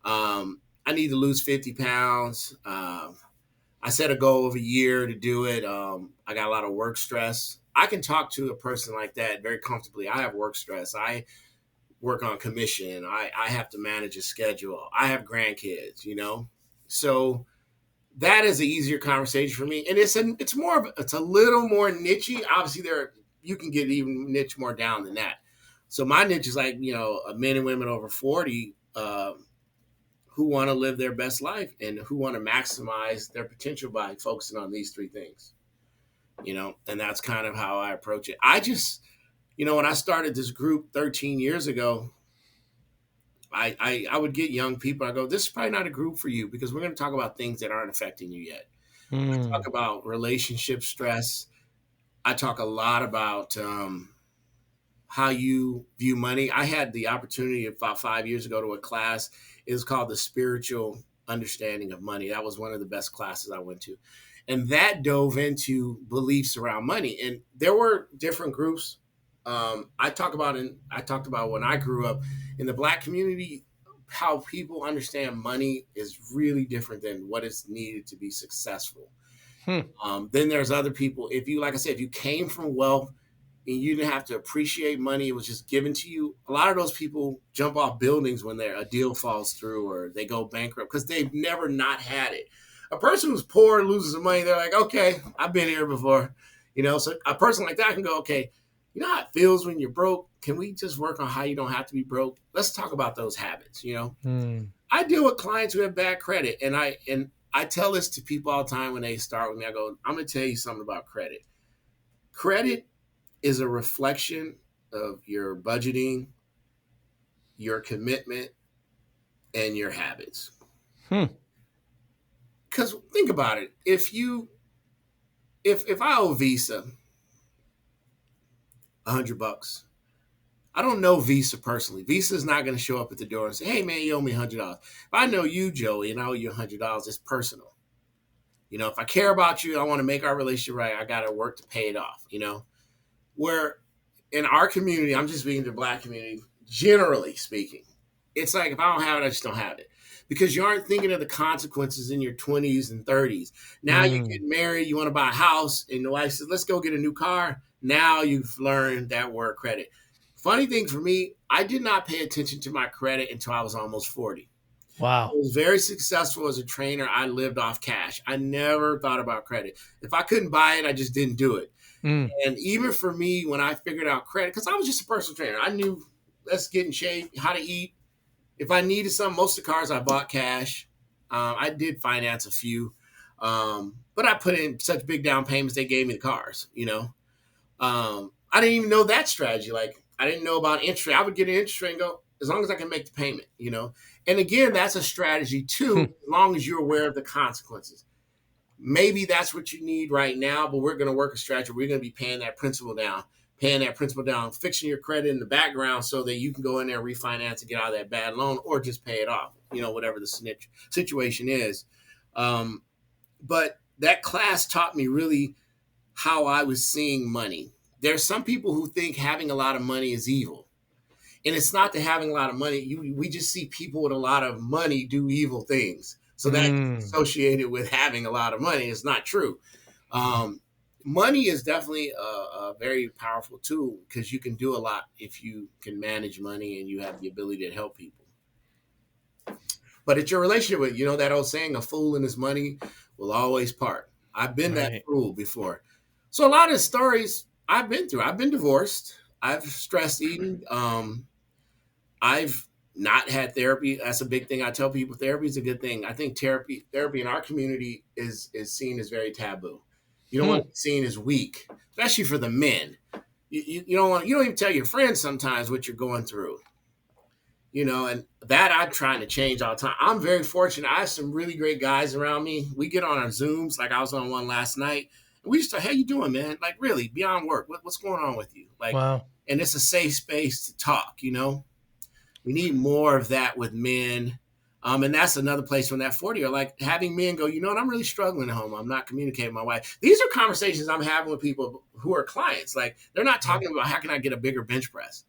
I need to lose 50 pounds. I set a goal of a year to do it. I got a lot of work stress. I can talk to a person like that very comfortably. I have work stress. I work on commission. I have to manage a schedule. I have grandkids. So that is an easier conversation for me. And it's a little more nichey. Obviously you can get even niche more down than that. So my niche is like, men and women over 40, who want to live their best life and who want to maximize their potential by focusing on these three things, and that's kind of how I approach it. I just, when I started this group 13 years ago, I would get young people. I go, this is probably not a group for you because we're going to talk about things that aren't affecting you yet. I talk about relationship stress. I talk a lot about how you view money. I had the opportunity about 5 years ago to a class. It was called The Spiritual Understanding of Money. That was one of the best classes I went to. And that dove into beliefs around money. And there were different groups. I talked about when I grew up in the Black community, how people understand money is really different than what is needed to be successful. Then there's other people. Like I said, if you came from wealth, and you didn't have to appreciate money. It was just given to you. A lot of those people jump off buildings when a deal falls through or they go bankrupt because they've never not had it. A person who's poor loses some money. They're like, okay, I've been here before. So a person like that can go, okay, you know how it feels when you're broke? Can we just work on how you don't have to be broke? Let's talk about those habits, I deal with clients who have bad credit. And I tell this to people all the time when they start with me. I go, I'm going to tell you something about credit. Credit is a reflection of your budgeting, your commitment, and your habits. Because think about it. If I owe Visa $100, I don't know Visa personally. Visa is not going to show up at the door and say, hey man, you owe me $100. If I know you, Joey, and I owe you $100, it's personal. If I care about you, I want to make our relationship right, I got to work to pay it off, where in our community, I'm just speaking to the Black community, generally speaking, it's like if I don't have it, I just don't have it. Because you aren't thinking of the consequences in your 20s and 30s. Now you get married, you want to buy a house, and the wife says, let's go get a new car. Now you've learned that word credit. Funny thing for me, I did not pay attention to my credit until I was almost 40. Wow. I was very successful as a trainer. I lived off cash. I never thought about credit. If I couldn't buy it, I just didn't do it. And even for me, when I figured out credit, because I was just a personal trainer, I knew let's get in shape, how to eat. If I needed something, most of the cars I bought cash. I did finance a few, but I put in such big down payments, they gave me the cars, I didn't even know that strategy. Like, I didn't know about interest rate. I would get an interest rate and go, as long as I can make the payment, And again, that's a strategy too, as long as you're aware of the consequences. Maybe that's what you need right now, but we're going to work a strategy. We're going to be paying that principal down, fixing your credit in the background so that you can go in there and refinance and get out of that bad loan or just pay it off, whatever the situation is. But that class taught me really how I was seeing money. There's some people who think having a lot of money is evil. And it's not that having a lot of money, we just see people with a lot of money do evil things. So that is associated with having a lot of money. It's not true. Money is definitely a very powerful tool because you can do a lot if you can manage money and you have the ability to help people. But it's your relationship with, that old saying, a fool and his money will always part. I've been that fool before. So a lot of stories I've been through. I've been divorced. I've stress eaten. I've not had therapy. That's a big thing. I tell people therapy is a good thing. I think therapy in our community is seen as very taboo. You don't want to be seen as weak, especially for the men. You don't even tell your friends sometimes what you're going through. And that I'm trying to change all the time. I'm very fortunate. I have some really great guys around me. We get on our Zooms. Like I was on one last night. And we just say, how you doing, man? Like really, beyond work. What's going on with you? Like, wow. And it's a safe space to talk, We need more of that with men. And that's another place when that 40 are like having men go, what, I'm really struggling at home. I'm not communicating with my wife. These are conversations I'm having with people who are clients. Like they're not talking about how can I get a bigger bench press?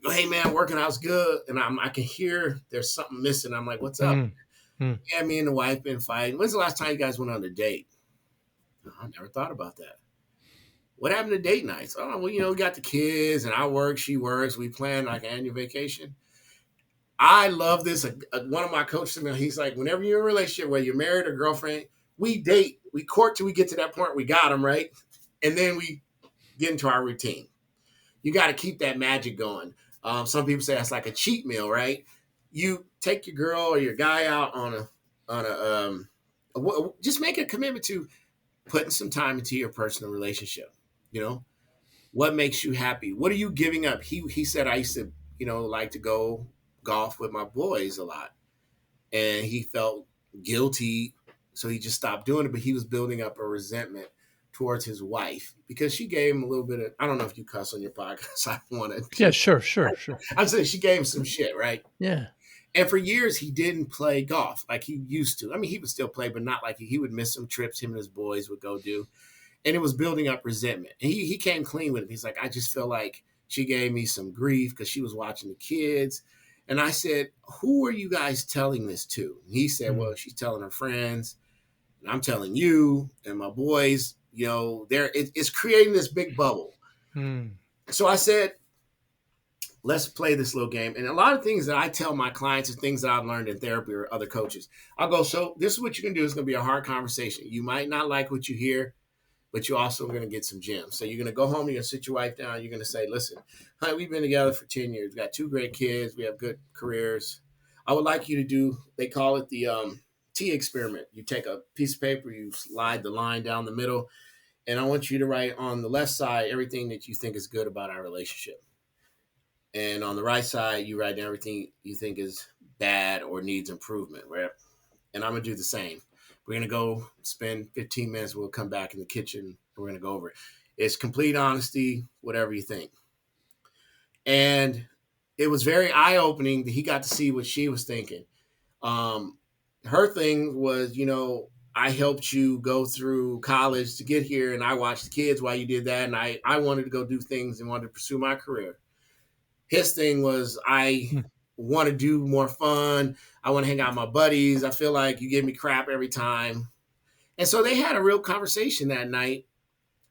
Go, hey man, working out's good. And I can hear there's something missing. I'm like, what's up? Yeah, me and the wife been fighting. When's the last time you guys went on a date? I never thought about that. What happened to date nights? Oh, well, we got the kids and I work, she works. We plan like an annual vacation. I love this. One of my coaches, he's like, whenever you're in a relationship, whether you're married or girlfriend, we date, we court till we get to that point. We got them, right? And then we get into our routine. You got to keep that magic going. Some people say that's like a cheat meal, right? You take your girl or your guy out on just make a commitment to putting some time into your personal relationship. What makes you happy? What are you giving up? He said, I used to, like to go golf with my boys a lot. And he felt guilty. So he just stopped doing it, but he was building up a resentment towards his wife because she gave him a little bit of, I don't know if you cuss on your podcast. I want to. Yeah, sure. I'm saying she gave him some shit, right? Yeah. And for years, he didn't play golf like he used to. I mean, he would still play, but not like he would miss some trips him and his boys would go do. And it was building up resentment. And he came clean with it. He's like, I just feel like she gave me some grief because she was watching the kids. And I said, who are you guys telling this to? And he said, well, she's telling her friends. And I'm telling you and my boys, it's creating this big bubble. So I said, let's play this little game. And a lot of things that I tell my clients are things that I've learned in therapy or other coaches. I'll go, so this is what you're going to do. It's going to be a hard conversation. You might not like what you hear, but you're also going to get some gems. So you're going to go home, you're going to sit your wife down. You're going to say, listen, honey, we've been together for 10 years. We got 2 great kids. We have good careers. I would like you to do, they call it the T experiment. You take a piece of paper, you slide the line down the middle, and I want you to write on the left side everything that you think is good about our relationship. And on the right side, you write down everything you think is bad or needs improvement, right? And I'm going to do the same. We're going to go spend 15 minutes. We'll come back in the kitchen. We're going to go over it. It's complete honesty, whatever you think. And it was very eye-opening that he got to see what she was thinking. Her thing was, I helped you go through college to get here, and I watched the kids while you did that, and I wanted to go do things and wanted to pursue my career. His thing was, I want to do more fun. I want to hang out with my buddies. I feel like you give me crap every time. And so they had a real conversation that night,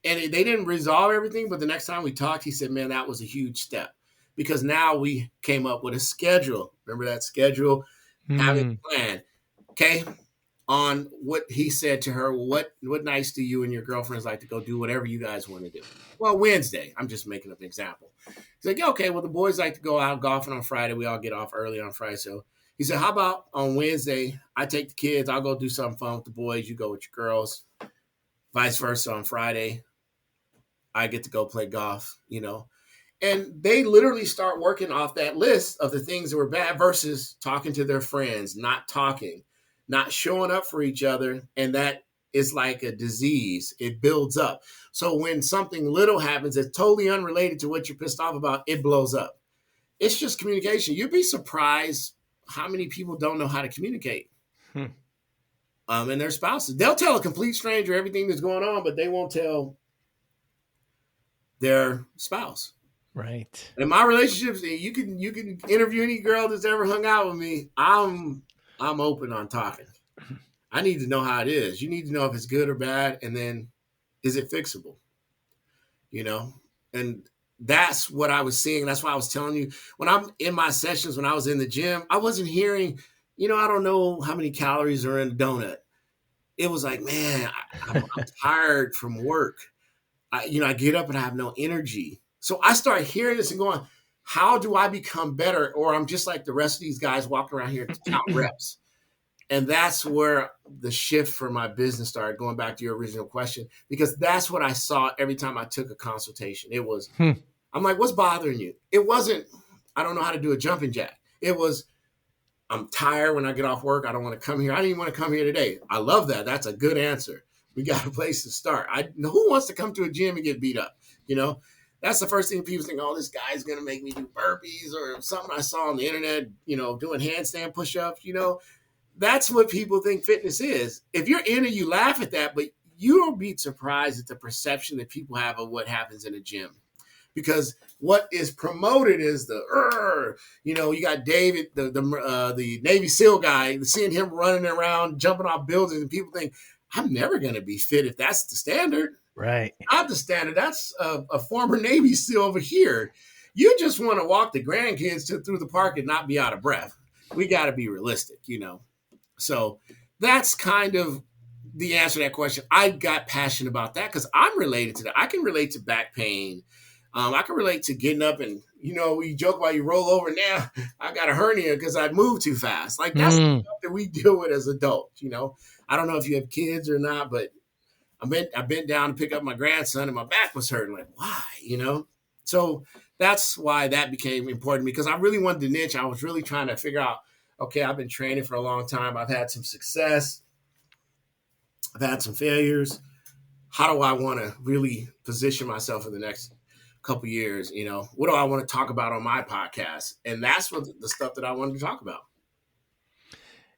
and they didn't resolve everything. But the next time we talked, he said, man, that was a huge step because now we came up with a schedule. Remember that schedule? Having a plan. Okay. On what he said to her, what nights do you and your girlfriends like to go do whatever you guys want to do? Well, Wednesday. I'm just making up an example. He's like, okay, well, the boys like to go out golfing on Friday. We all get off early on Friday. So he said, how about on Wednesday, I take the kids. I'll go do something fun with the boys. You go with your girls. Vice versa on Friday. I get to go play golf, And they literally start working off that list of the things that were bad versus talking to their friends, not talking, not showing up for each other. And that is like a disease. It builds up. So when something little happens that's totally unrelated to what you're pissed off about, it blows up. It's just communication. You'd be surprised how many people don't know how to communicate. And their spouses. They'll tell a complete stranger everything that's going on, but they won't tell their spouse. Right. In my relationships, you can interview any girl that's ever hung out with me. I'm open on talking. I need to know how it is. You need to know if it's good or bad, and then is it fixable? You know, and that's what I was seeing. That's why I was telling you when I'm in my sessions, when I was in the gym, I wasn't hearing, I don't know how many calories are in a donut. It was like, man, I'm tired from work. I get up and I have no energy. So I start hearing this and going, how do I become better? Or I'm just like the rest of these guys walking around here to count reps. And that's where the shift for my business started, going back to your original question, because that's what I saw every time I took a consultation. It was, I'm like, what's bothering you? It wasn't, I don't know how to do a jumping jack. It was, I'm tired when I get off work. I don't want to come here. I didn't even want to come here today. I love that. That's a good answer. We got a place to start. Who wants to come to a gym and get beat up? That's the first thing people think, oh, this guy's going to make me do burpees or something I saw on the internet, doing handstand push-ups, That's what people think fitness is. If you're in it, you laugh at that, but you'll be surprised at the perception that people have of what happens in a gym. Because what is promoted is you got David, the Navy SEAL guy, seeing him running around, jumping off buildings, and people think, I'm never going to be fit if that's the standard. Right. Not the standard. That's a former Navy SEAL over here. You just want to walk the grandkids through the park and not be out of breath. We got to be realistic, So that's kind of the answer to that question. I got passionate about that because I'm related to that. I can relate to back pain. I can relate to getting up and, we joke about you roll over. Now I got a hernia because I moved too fast. Like that's the stuff that we deal with as adults. I don't know if you have kids or not, but I bent down to pick up my grandson and my back was hurting. Like, why? So that's why that became important because I really wanted to niche. I was really trying to figure out, okay, I've been training for a long time. I've had some success. I've had some failures. How do I want to really position myself in the next couple years? What do I want to talk about on my podcast? And that's what the stuff that I wanted to talk about.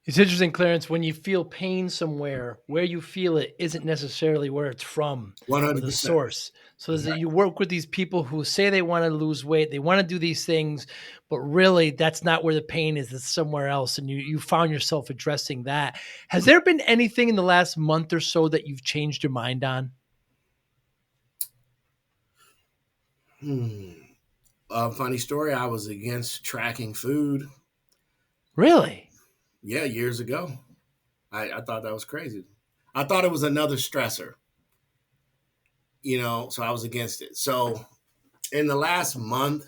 It's interesting, Clarence, when you feel pain somewhere, where you feel it isn't necessarily where it's from, 100%. or the source. So as you work with these people who say they want to lose weight, they want to do these things, but really that's not where the pain is. It's somewhere else. And you found yourself addressing that. Has there been anything in the last month or so that you've changed your mind on? Funny story. I was against tracking food. Really? Yeah, years ago. I thought that was crazy. I thought it was another stressor. So I was against it. So in the last month,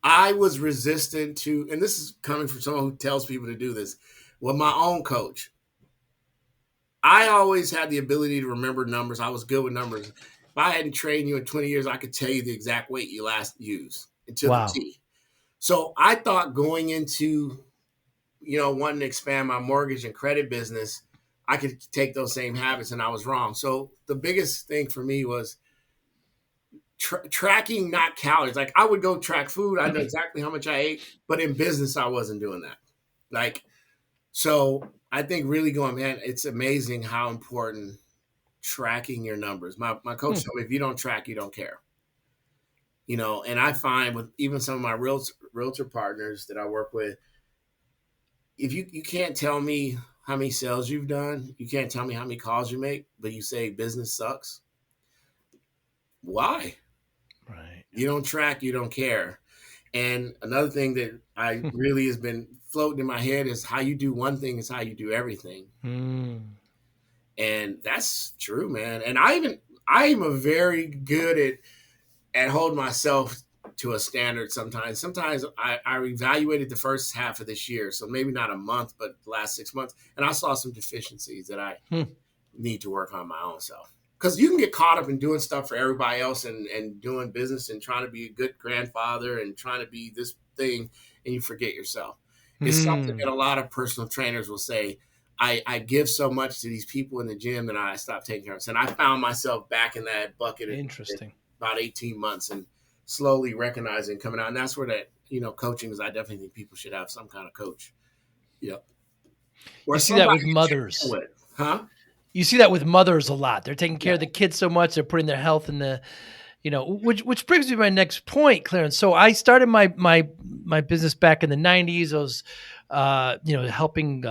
I was resistant to, and this is coming from someone who tells people to do this, with my own coach. I always had the ability to remember numbers. I was good with numbers. If I hadn't trained you in 20 years, I could tell you the exact weight you last used to the T. So I thought going into, wanting to expand my mortgage and credit business, I could take those same habits, and I was wrong. So the biggest thing for me was tracking, not calories. Like I would go track food. I know exactly how much I ate, but in business, I wasn't doing that. So I think really going, man, it's amazing how important tracking your numbers. My coach told me, if you don't track, you don't care. And I find with even some of my realtor partners that I work with, if you can't tell me how many sales you've done, you can't tell me how many calls you make, but you say business sucks. Why? Right. You don't track, you don't care. And another thing that I really has been floating in my head is how you do one thing is how you do everything. And that's true, man. And I am a very good at holding myself to a standard sometimes. Sometimes I evaluated the first half of this year, so maybe not a month, but the last 6 months, and I saw some deficiencies that I need to work on my own self. Because you can get caught up in doing stuff for everybody else and doing business and trying to be a good grandfather and trying to be this thing, and you forget yourself. It's something that a lot of personal trainers will say, I give so much to these people in the gym and I stop taking care of them. And I found myself back in that bucket. Interesting. About 18 months and slowly recognizing coming out. And that's where that, coaching is. I definitely think people should have some kind of coach. Yep. You see that with mothers. You see that with mothers a lot. They're taking care of the kids so much. They're putting their health in the, which brings me to my next point, Clarence. So I started my business back in the 90s. I was helping,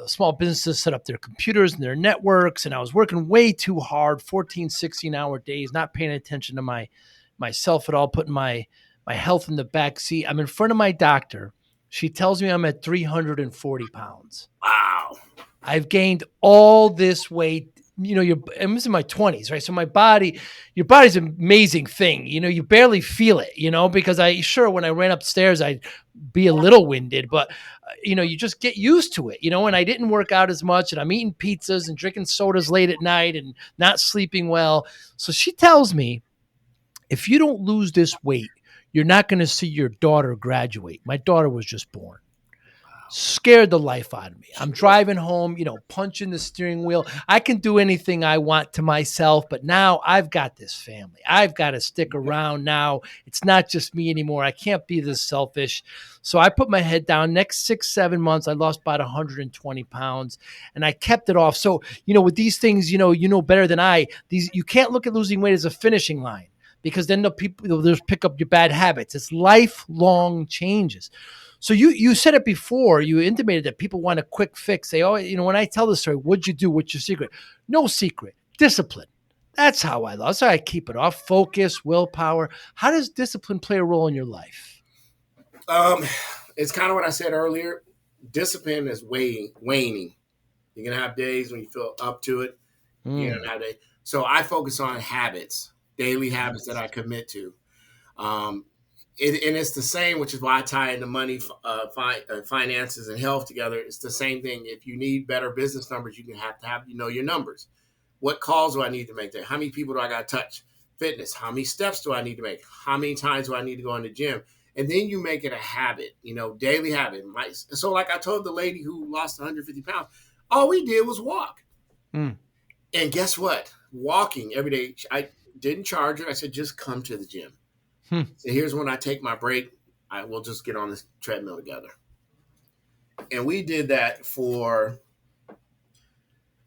small businesses set up their computers and their networks. And I was working way too hard, 14, 16-hour days, not paying attention to myself at all, putting my health in the back seat. I'm in front of my doctor. She tells me I'm at 340 pounds. Wow. I've gained all this weight. I'm in my 20s, right? So your body's an amazing thing. You barely feel it, because when I ran upstairs, I'd be a little winded, but you just get used to it, and I didn't work out as much, and I'm eating pizzas and drinking sodas late at night and not sleeping well. So she tells me, if you don't lose this weight, you're not going to see your daughter graduate. My daughter was just born. Scared the life out of me. I'm driving home, punching the steering wheel. I can do anything I want to myself, but now I've got this family. I've got to stick around now. It's not just me anymore. I can't be this selfish. So I put my head down. Next 6-7 months, I lost about 120 pounds, and I kept it off. So, with these things, better than you can't look at losing weight as a finishing line, because then they'll just pick up your bad habits. It's lifelong changes. So you said it before. You intimated that people want a quick fix. They always, when I tell the story, what'd you do? What's your secret? No secret. Discipline. That's how I lost. That's how I keep it off. Focus, willpower. How does discipline play a role in your life? It's kind of what I said earlier. Discipline is waning. You're gonna have days when you feel up to it. You're gonna have days. So I focus on habits, daily habits that I commit to. And it's the same, which is why I tie into money, finances, and health together. It's the same thing. If you need better business numbers, you have to have your numbers. What calls do I need to make there? How many people do I got to touch? Fitness. How many steps do I need to make? How many times do I need to go in the gym? And then you make it a habit, daily habit. So like I told the lady who lost 150 pounds, all we did was walk. And guess what? Walking every day. I didn't charge her. I said, just come to the gym. So here's when I take my break. I will just get on this treadmill together. And we did that for,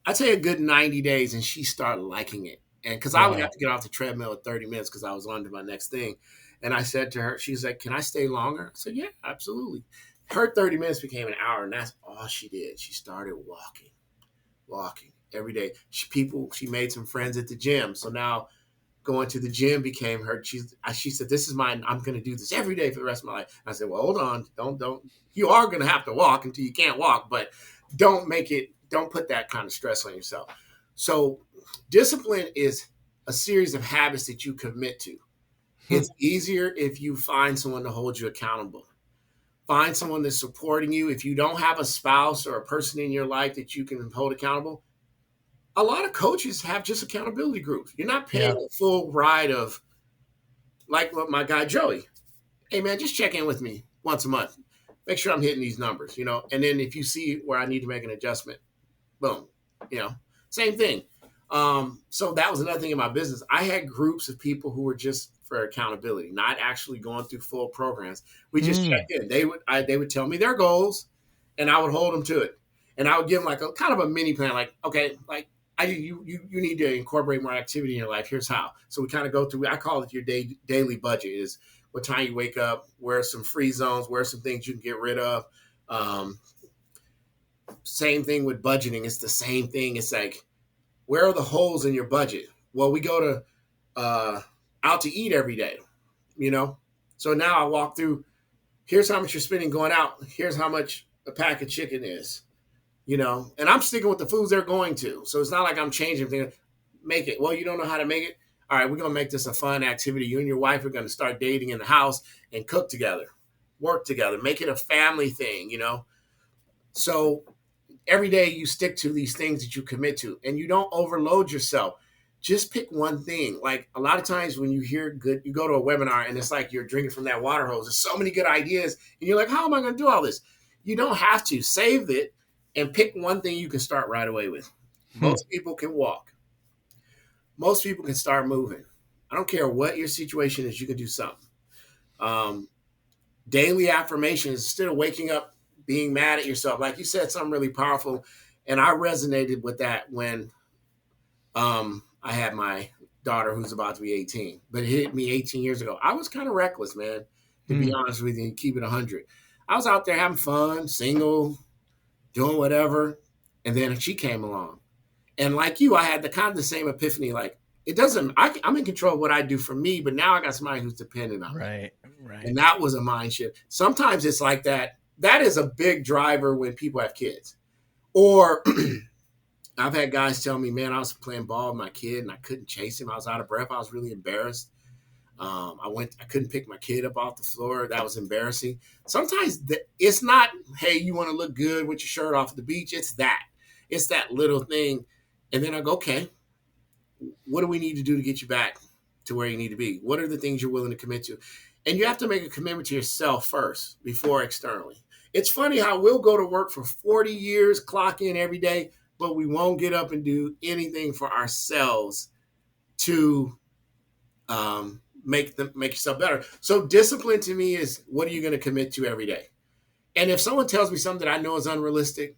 I'd say, a good 90 days, and she started liking it. And because I would have to get off the treadmill at 30 minutes because I was on to my next thing. And I said to her, she's like, can I stay longer? I said, yeah, absolutely. Her 30 minutes became an hour, and that's all she did. She started walking every day. She made some friends at the gym. So now going to the gym became her. She said, this is mine. I'm going to do this every day for the rest of my life. I said, well, hold on. Don't. You are going to have to walk until you can't walk, but don't put that kind of stress on yourself. So discipline is a series of habits that you commit to. It's easier if you find someone to hold you accountable. Find someone that's supporting you. If you don't have a spouse or a person in your life that you can hold accountable, a lot of coaches have just accountability groups. You're not paying a full ride of, like what my guy Joey. Hey man, just check in with me once a month. Make sure I'm hitting these numbers, And then if you see where I need to make an adjustment, boom, same thing. So that was another thing in my business. I had groups of people who were just for accountability, not actually going through full programs. We just checked in. They would tell me their goals, and I would hold them to it. And I would give them like a kind of a mini plan, like, okay, like you need to incorporate more activity in your life. Here's how. So we kind of go through. I call it your daily budget. Is what time you wake up, where are some free zones, where are some things you can get rid of. Same thing with budgeting. It's the same thing. It's like, where are the holes in your budget? Well, we go to out to eat every day, So now I walk through, here's how much you're spending going out. Here's how much a pack of chicken is, and I'm sticking with the foods they're going to. So it's not like I'm changing things. Make it. Well, you don't know how to make it. All right, we're going to make this a fun activity. You and your wife are going to start dating in the house and cook together, work together, make it a family thing, So every day you stick to these things that you commit to, and you don't overload yourself. Just pick one thing. Like a lot of times when you you go to a webinar and it's like you're drinking from that water hose. There's so many good ideas and you're like, how am I going to do all this? You don't have to. Save it and pick one thing you can start right away with. Most people can walk. Most people can start moving. I don't care what your situation is. You can do something. Daily affirmations, instead of waking up being mad at yourself. Like you said, something really powerful. And I resonated with that when I had my daughter who's about to be 18, but it hit me 18 years ago. I was kind of reckless, man, to be honest with you, and keep it 100. I was out there having fun, single, doing whatever. And then she came along. And like you, I had the kind of the same epiphany. Like, it doesn't, I'm in control of what I do for me, but now I got somebody who's dependent on me. Right. Right. And that was a mind shift. Sometimes it's like that. That is a big driver when people have kids. Or I've had guys tell me, man, I was playing ball with my kid and I couldn't chase him. I was out of breath. I was really embarrassed. I couldn't pick my kid up off the floor. That was embarrassing. Sometimes it's not, hey, you want to look good with your shirt off at the beach. It's that little thing. And then I go, okay, what do we need to do to get you back to where you need to be? What are the things you're willing to commit to? And you have to make a commitment to yourself first before externally. It's funny how we'll go to work for 40 years, clock in every day, but we won't get up and do anything for ourselves to make yourself better. So discipline to me is, what are you going to commit to every day? And if someone tells me something that I know is unrealistic,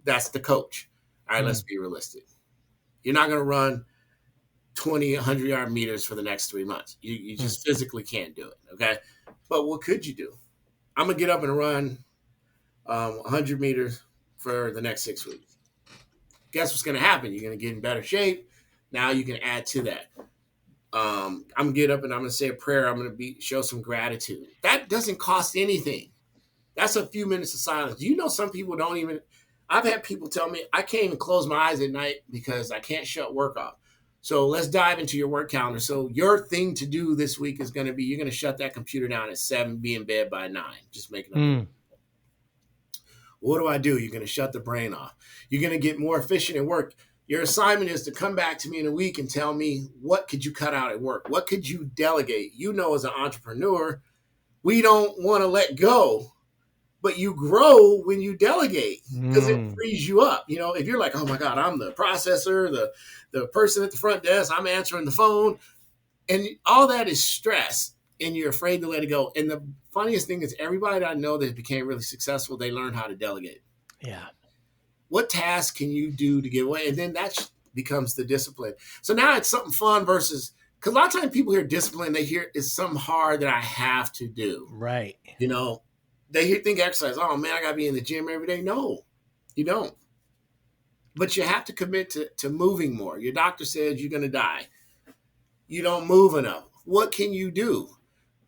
that's the coach. All right, let's be realistic. You're not going to run 20, 100-yard meters for the next 3 months. You just physically can't do it, okay? But what could you do? I'm going to get up and run 100 meters for the next 6 weeks. Guess what's going to happen? You're going to get in better shape. Now you can add to that. I'm going to get up and I'm going to say a prayer. I'm going to show some gratitude. That doesn't cost anything. That's a few minutes of silence. You know, some people don't even, I've had people tell me, I can't even close my eyes at night because I can't shut work off. So let's dive into your work calendar. So your thing to do this week is going to be, you're going to shut that computer down at 7, be in bed by 9. Just making up. What do? You're going to shut the brain off. You're going to get more efficient at work. Your assignment is to come back to me in a week and tell me, what could you cut out at work? What could you delegate? You know, as an entrepreneur, we don't want to let go, but you grow when you delegate because it frees you up. You know, if you're like, oh my God, I'm the processor, the person at the front desk, I'm answering the phone, and all that is stress, and you're afraid to let it go. And the funniest thing is, everybody that I know that became really successful, they learned how to delegate. Yeah. What task can you do to give away? And then that becomes the discipline. So now it's something fun versus, because a lot of times people hear discipline, they hear it's something hard that I have to do. Right. You know, they think exercise, oh man, I got to be in the gym every day. No, you don't. But you have to commit to moving more. Your doctor says you're going to die. You don't move enough. What can you do?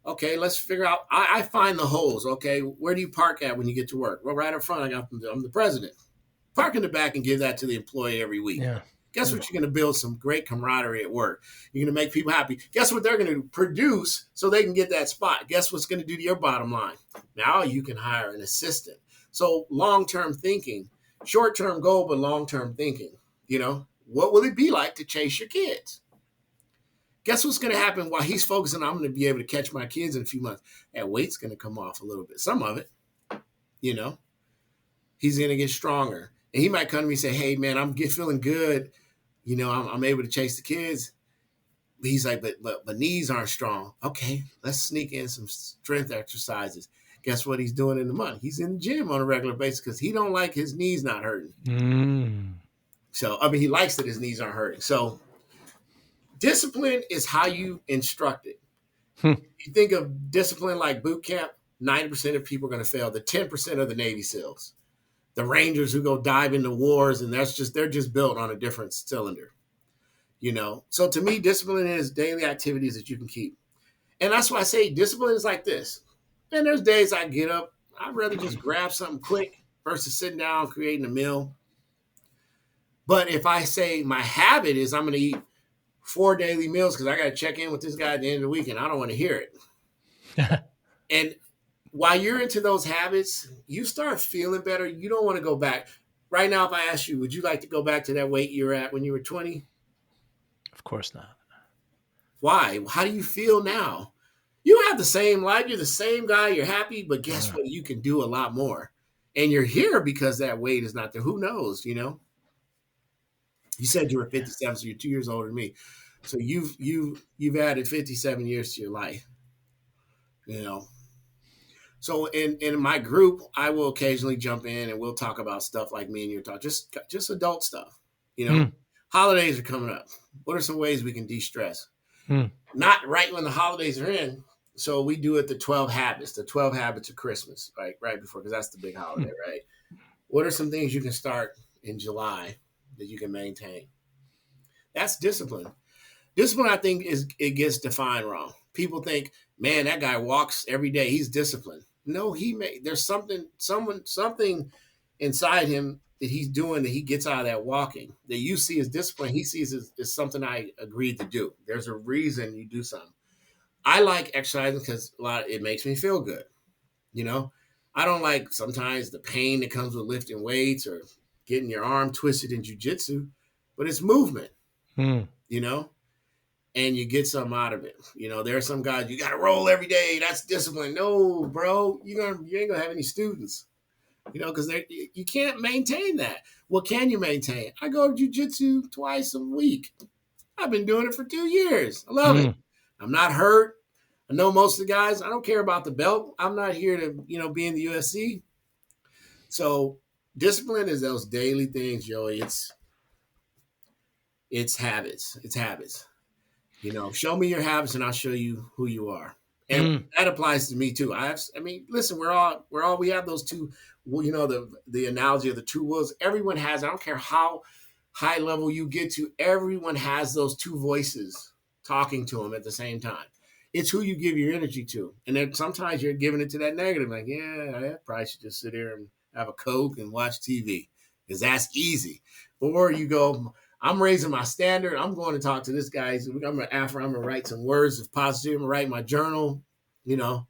Okay, let's figure out. I find the holes. Okay, where do you park at when you get to work? Well, right up front, I'm the president. Park in the back and give that to the employee every week. Yeah. Guess what? You're going to build some great camaraderie at work. You're going to make people happy. Guess what they're going to produce so they can get that spot? Guess what's going to do to your bottom line? Now you can hire an assistant. So long-term thinking, short-term goal, but long-term thinking. You know, what will it be like to chase your kids? Guess what's going to happen while he's focusing? I'm going to be able to catch my kids in a few months. That weight's going to come off a little bit. Some of it, you know, he's going to get stronger. And he might come to me and say, hey, man, I'm feeling good. You know, I'm able to chase the kids. But he's like, but my knees aren't strong. Okay, let's sneak in some strength exercises. Guess what he's doing in the month? He's in the gym on a regular basis because he don't like his knees not hurting. So, I mean, he likes that his knees aren't hurting. So discipline is how you instruct it. You think of discipline like boot camp, 90% of people are going to fail. The 10% are the Navy SEALs. The Rangers who go dive into wars, and they're just built on a different cylinder, you know? So to me, discipline is daily activities that you can keep. And that's why I say discipline is like this. And there's days I get up, I'd rather just grab something quick versus sitting down, creating a meal. But if I say my habit is I'm going to eat 4 daily meals because I got to check in with this guy at the end of the week and I don't want to hear it. And while you're into those habits, you start feeling better. You don't want to go back. Right now, if I ask you, would you like to go back to that weight you were at when you were 20? Of course not. Why? How do you feel now? You have the same life. You're the same guy. You're happy. But guess what? You can do a lot more. And you're here because that weight is not there. Who knows, you know? You said you were 57, so you're 2 years older than me. So you've added 57 years to your life, you know? So in my group, I will occasionally jump in and we'll talk about stuff like me and you talk, just adult stuff. You know, holidays are coming up. What are some ways we can de-stress? Not right when the holidays are in. So we do it the 12 habits, the 12 habits of Christmas, right before, because that's the big holiday, right? What are some things you can start in July that you can maintain? That's discipline. Discipline, I think, is it gets defined wrong. People think, man, that guy walks every day. He's disciplined. No, there's something inside him that he's doing that he gets out of that walking that you see as discipline. He sees as something I agreed to do. There's a reason you do something. I like exercising because it makes me feel good. You know, I don't like sometimes the pain that comes with lifting weights or getting your arm twisted in jujitsu, but it's movement. You know, and you get something out of it. You know, there are some guys you got to roll every day. That's discipline. No, bro, you ain't gonna have any students. You know, because you can't maintain that. What can you maintain? I go to jujitsu twice a week. I've been doing it for 2 years. I love it. I'm not hurt. I know most of the guys. I don't care about the belt. I'm not here to be in the UFC. So discipline is those daily things, Joey. It's habits. It's habits. You know, show me your habits and I'll show you who you are. And that applies to me too. I mean, listen, we have those two, the analogy of the two wolves. Everyone has, I don't care how high level you get to, everyone has those two voices talking to them at the same time. It's who you give your energy to. And then sometimes you're giving it to that negative, like, yeah, I probably should just sit here and have a Coke and watch TV because that's easy. Or you go, I'm raising my standard. I'm going to talk to this guy. I'm going to write some words of positivity. I'm going to write my journal. You know,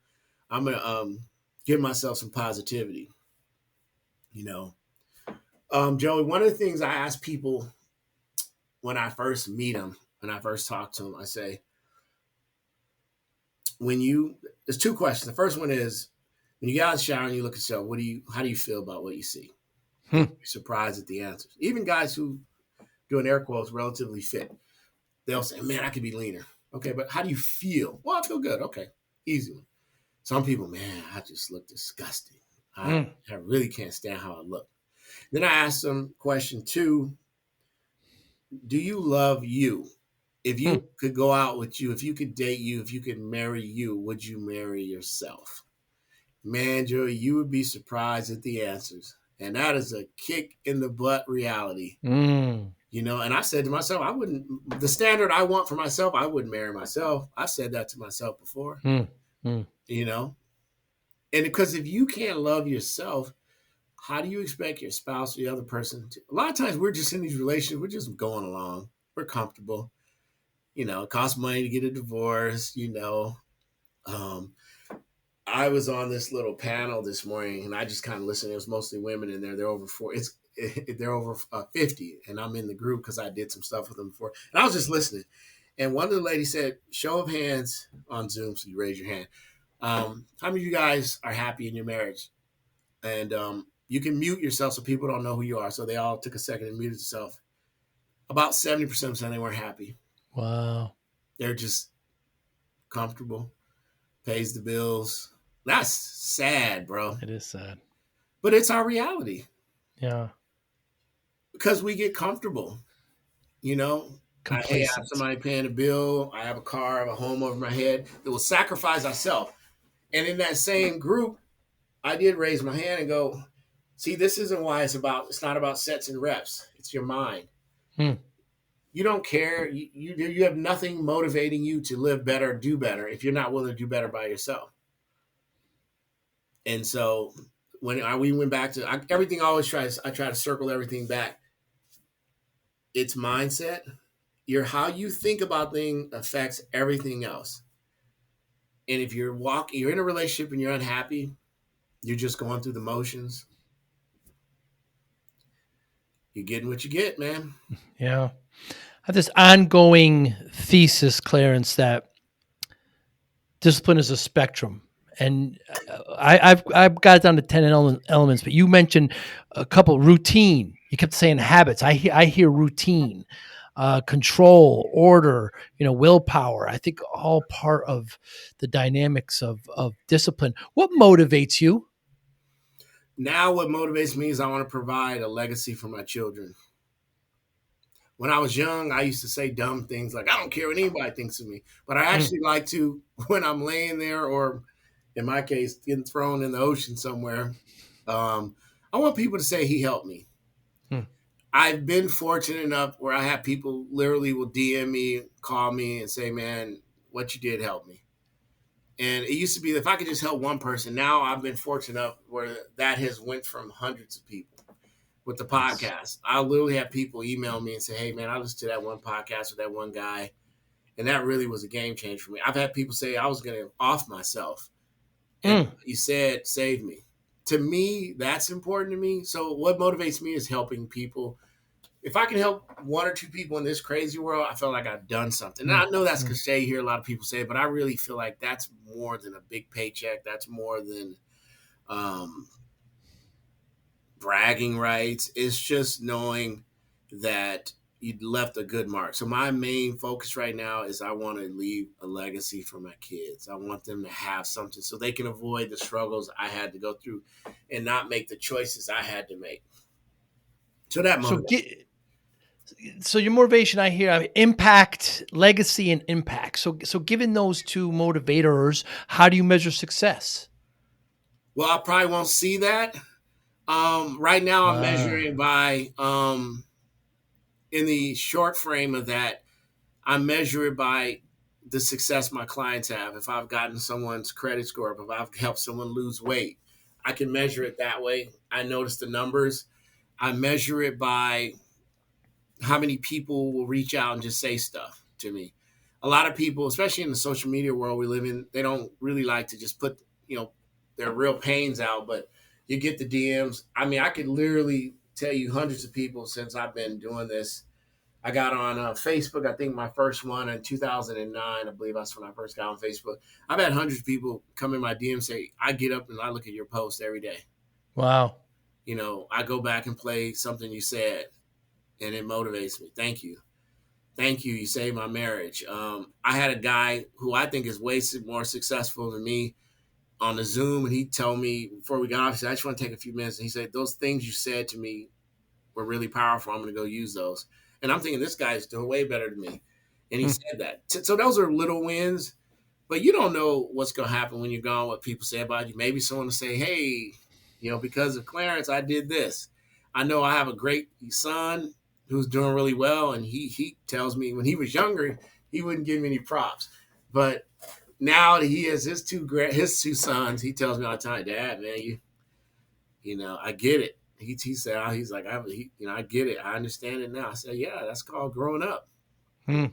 I'm going to give myself some positivity. You know, Joey, one of the things I ask people when I first meet them, when I first talk to them, I say, there's two questions. The first one is, when you get out of the shower and you look at yourself, how do you feel about what you see? You're surprised at the answers. Even guys who, doing air quotes, relatively fit, they'll say, man, I could be leaner. Okay, but how do you feel? Well, I feel good. Okay, easy one. Some people, man, I just look disgusting. I really can't stand how I look. Then I asked them question 2, do you love you? If you could go out with you, if you could date you, if you could marry you, would you marry yourself? Man, Joey, you would be surprised at the answers. And that is a kick in the butt reality. You know, and I said to myself, the standard I want for myself, I wouldn't marry myself. I said that to myself before, you know, and because if you can't love yourself, how do you expect your spouse or the other person to? A lot of times we're just in these relationships, we're just going along. We're comfortable. You know, it costs money to get a divorce, you know. I was on this little panel this morning and I just kind of listened. It was mostly women in there. They're over 50, and I'm in the group because I did some stuff with them before. And I was just listening. And one of the ladies said, show of hands on Zoom, so you raise your hand. How many of you guys are happy in your marriage? And you can mute yourself so people don't know who you are. So they all took a second and muted themselves. About 70% said they weren't happy. Wow. They're just comfortable, pays the bills. That's sad, bro. It is sad. But it's our reality. Yeah. Because we get comfortable, you know. I have somebody paying a bill. I have a car. I have a home over my head. It will sacrifice ourselves. And in that same group, I did raise my hand and go, see, this isn't why it's not about sets and reps. It's your mind. You don't care. You have nothing motivating you to live better, do better, if you're not willing to do better by yourself. And so when we went back to everything, I try to circle everything back. It's mindset. How you think about things affects everything else. And if you're in a relationship and you're unhappy, you're just going through the motions. You're getting what you get, man. Yeah. I have this ongoing thesis, Clarence, that discipline is a spectrum. And I've got it down to 10 elements, but you mentioned a couple. Routine. You kept saying habits. I hear routine, control, order, willpower. I think all part of the dynamics of discipline. What motivates you? Now what motivates me is I want to provide a legacy for my children. When I was young, I used to say dumb things like, I don't care what anybody thinks of me. But I Mm, actually like to, when I'm laying there, or in my case, getting thrown in the ocean somewhere, I want people to say he helped me. mm, I've been fortunate enough where I have people literally will DM me, call me, and say, man, what you did helped me. And it used to be if I could just help one person. Now I've been fortunate enough where that has went from hundreds of people with the nice. podcast. I literally have people email me and say, hey, man, I listened to that one podcast with that one guy. And that really was a game changer for me. I've had people say I was going to off myself. And Mm, you said, save me. To me, that's important to me. So what motivates me is helping people. If I can help one or two people in this crazy world, I feel like I've done something. And mm, I know that's mm. cliche here. A lot of people say it, but I really feel like that's more than a big paycheck. That's more than um, bragging rights. It's just knowing that you left a good mark. So my main focus right now is I want to leave a legacy for my kids. I want them to have something so they can avoid the struggles I had to go through and not make the choices I had to make. So that So, motivates. so your motivation, I hear, impact, legacy, and impact. So given those two motivators, how do you measure success? Well, I probably won't see that. Right now I'm Ah, measuring by in the short frame of that, I measure it by the success my clients have. If I've gotten someone's credit score, if I've helped someone lose weight, I can measure it that way. I notice the numbers. I measure it by how many people will reach out and just say stuff to me. A lot of people, especially in the social media world we live in, they don't really like to just put, their real pains out, but you get the DMs. I mean, I could literally tell you hundreds of people since I've been doing this. I got on Facebook. I think my first one in 2009. I believe that's when I first got on Facebook. I've had hundreds of people come in my DM say, I get up and I look at your post every day. wow. I go back and play something you said and it motivates me. Thank you. Thank you. You saved my marriage. I had a guy who I think is way more successful than me on the Zoom, and he told me before we got off, he said, I just want to take a few minutes. And he said, those things you said to me were really powerful. I'm going to go use those. And I'm thinking, this guy's doing way better than me. And he Hmm. said that. So those are little wins, but you don't know what's going to happen when you're gone, what people say about you. Maybe someone will say, hey, because of Clarence, I did this. I know I have a great son who's doing really well. And he tells me when he was younger, he wouldn't give me any props. But now that he has his two sons, he tells me all the time, Dad, man, I get it. He said, he's like, I get it. I understand it now. I said, yeah, that's called growing up. Hmm.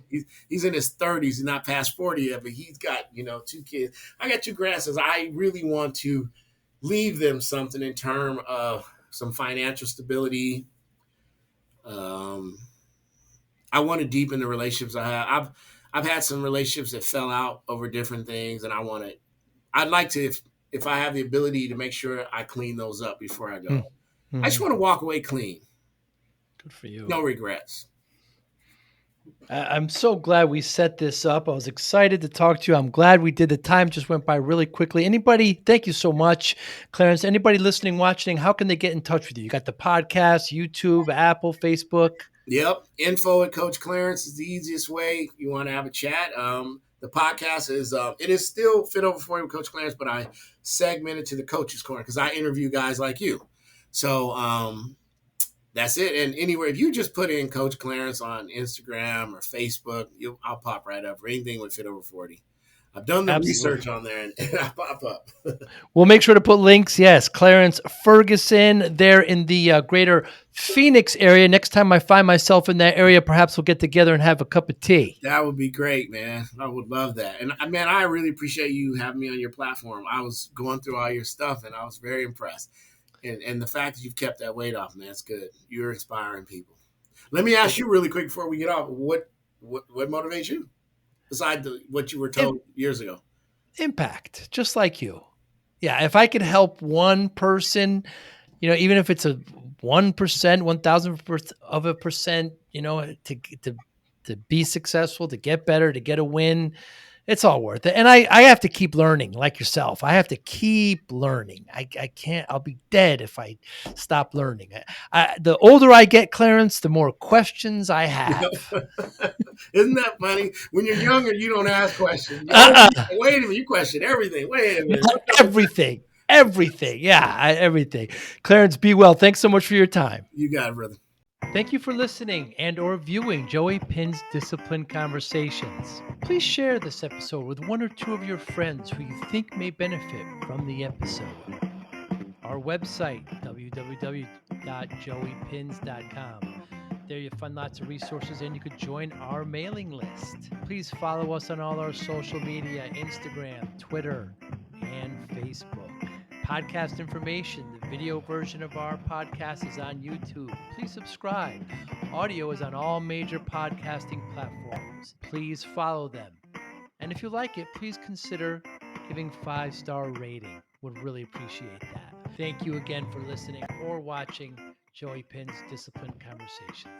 He's in his 30s. He's not past 40 yet, but he's got, two kids. I got two grandsons. I really want to leave them something in terms of some financial stability. Um, I want to deepen the relationships I have. I've had some relationships that fell out over different things, and I'd like to, if I have the ability to make sure I clean those up before I Hmm. go. I just Hmm. want to walk away clean. Good for you. No regrets. I'm so glad we set this up. I was excited to talk to you. I'm glad we did. The time just went by really quickly. Anybody, thank you so much, Clarence. Anybody listening, watching, how can they get in touch with you? You got the podcast, YouTube, Apple, Facebook. Yep. Info at Coach Clarence is the easiest way you want to have a chat. The podcast is it is still Fit Over 40 with Coach Clarence, but I segmented to the coaches corner because I interview guys like you. So that's it. And anywhere, if you just put in Coach Clarence on Instagram or Facebook, I'll pop right up for anything with Fit Over 40. I've done the Absolutely. research on there and I pop up. We'll make sure to put links. Yes, Clarence Ferguson there in the greater Phoenix area. Next time I find myself in that area, perhaps we'll get together and have a cup of tea. That would be great, man. I would love that. And man, I really appreciate you having me on your platform. I was going through all your stuff and I was very impressed. And the fact that you've kept that weight off, man, it's good. You're inspiring people. Let me ask you really quick before we get off, what motivates you besides what you were Im- told years ago? Impact, just like you. Yeah, if I could help one person, even if it's a 1%, 1,000th of a percent, to be successful, to get better, to get a win, It's all worth it. And I have to keep learning like yourself. I have to keep learning. I can't, I'll be dead if I stop learning. The older I get, Clarence, the more questions I have. Isn't that funny? When you're younger, you don't ask questions. Uh-uh. Wait a minute, you question everything. Wait a minute. What's up with that? Everything. Everything. Yeah, everything. Clarence, be well. Thanks so much for your time. You got it, brother. Thank you for listening and or viewing Joey Pinz Discipline Conversations. Please share this episode with one or two of your friends who you think may benefit from the episode. Our website, www.joeypins.com. There you'll find lots of resources and you could join our mailing list. Please follow us on all our social media, Instagram, Twitter, and Facebook. Podcast information, the video version of our podcast is on YouTube. Please subscribe. Audio is on all major podcasting platforms. Please follow them. And if you like it, please consider giving 5-star rating. Would really appreciate that. Thank you again for listening or watching Joey Pinz Discipline Conversations.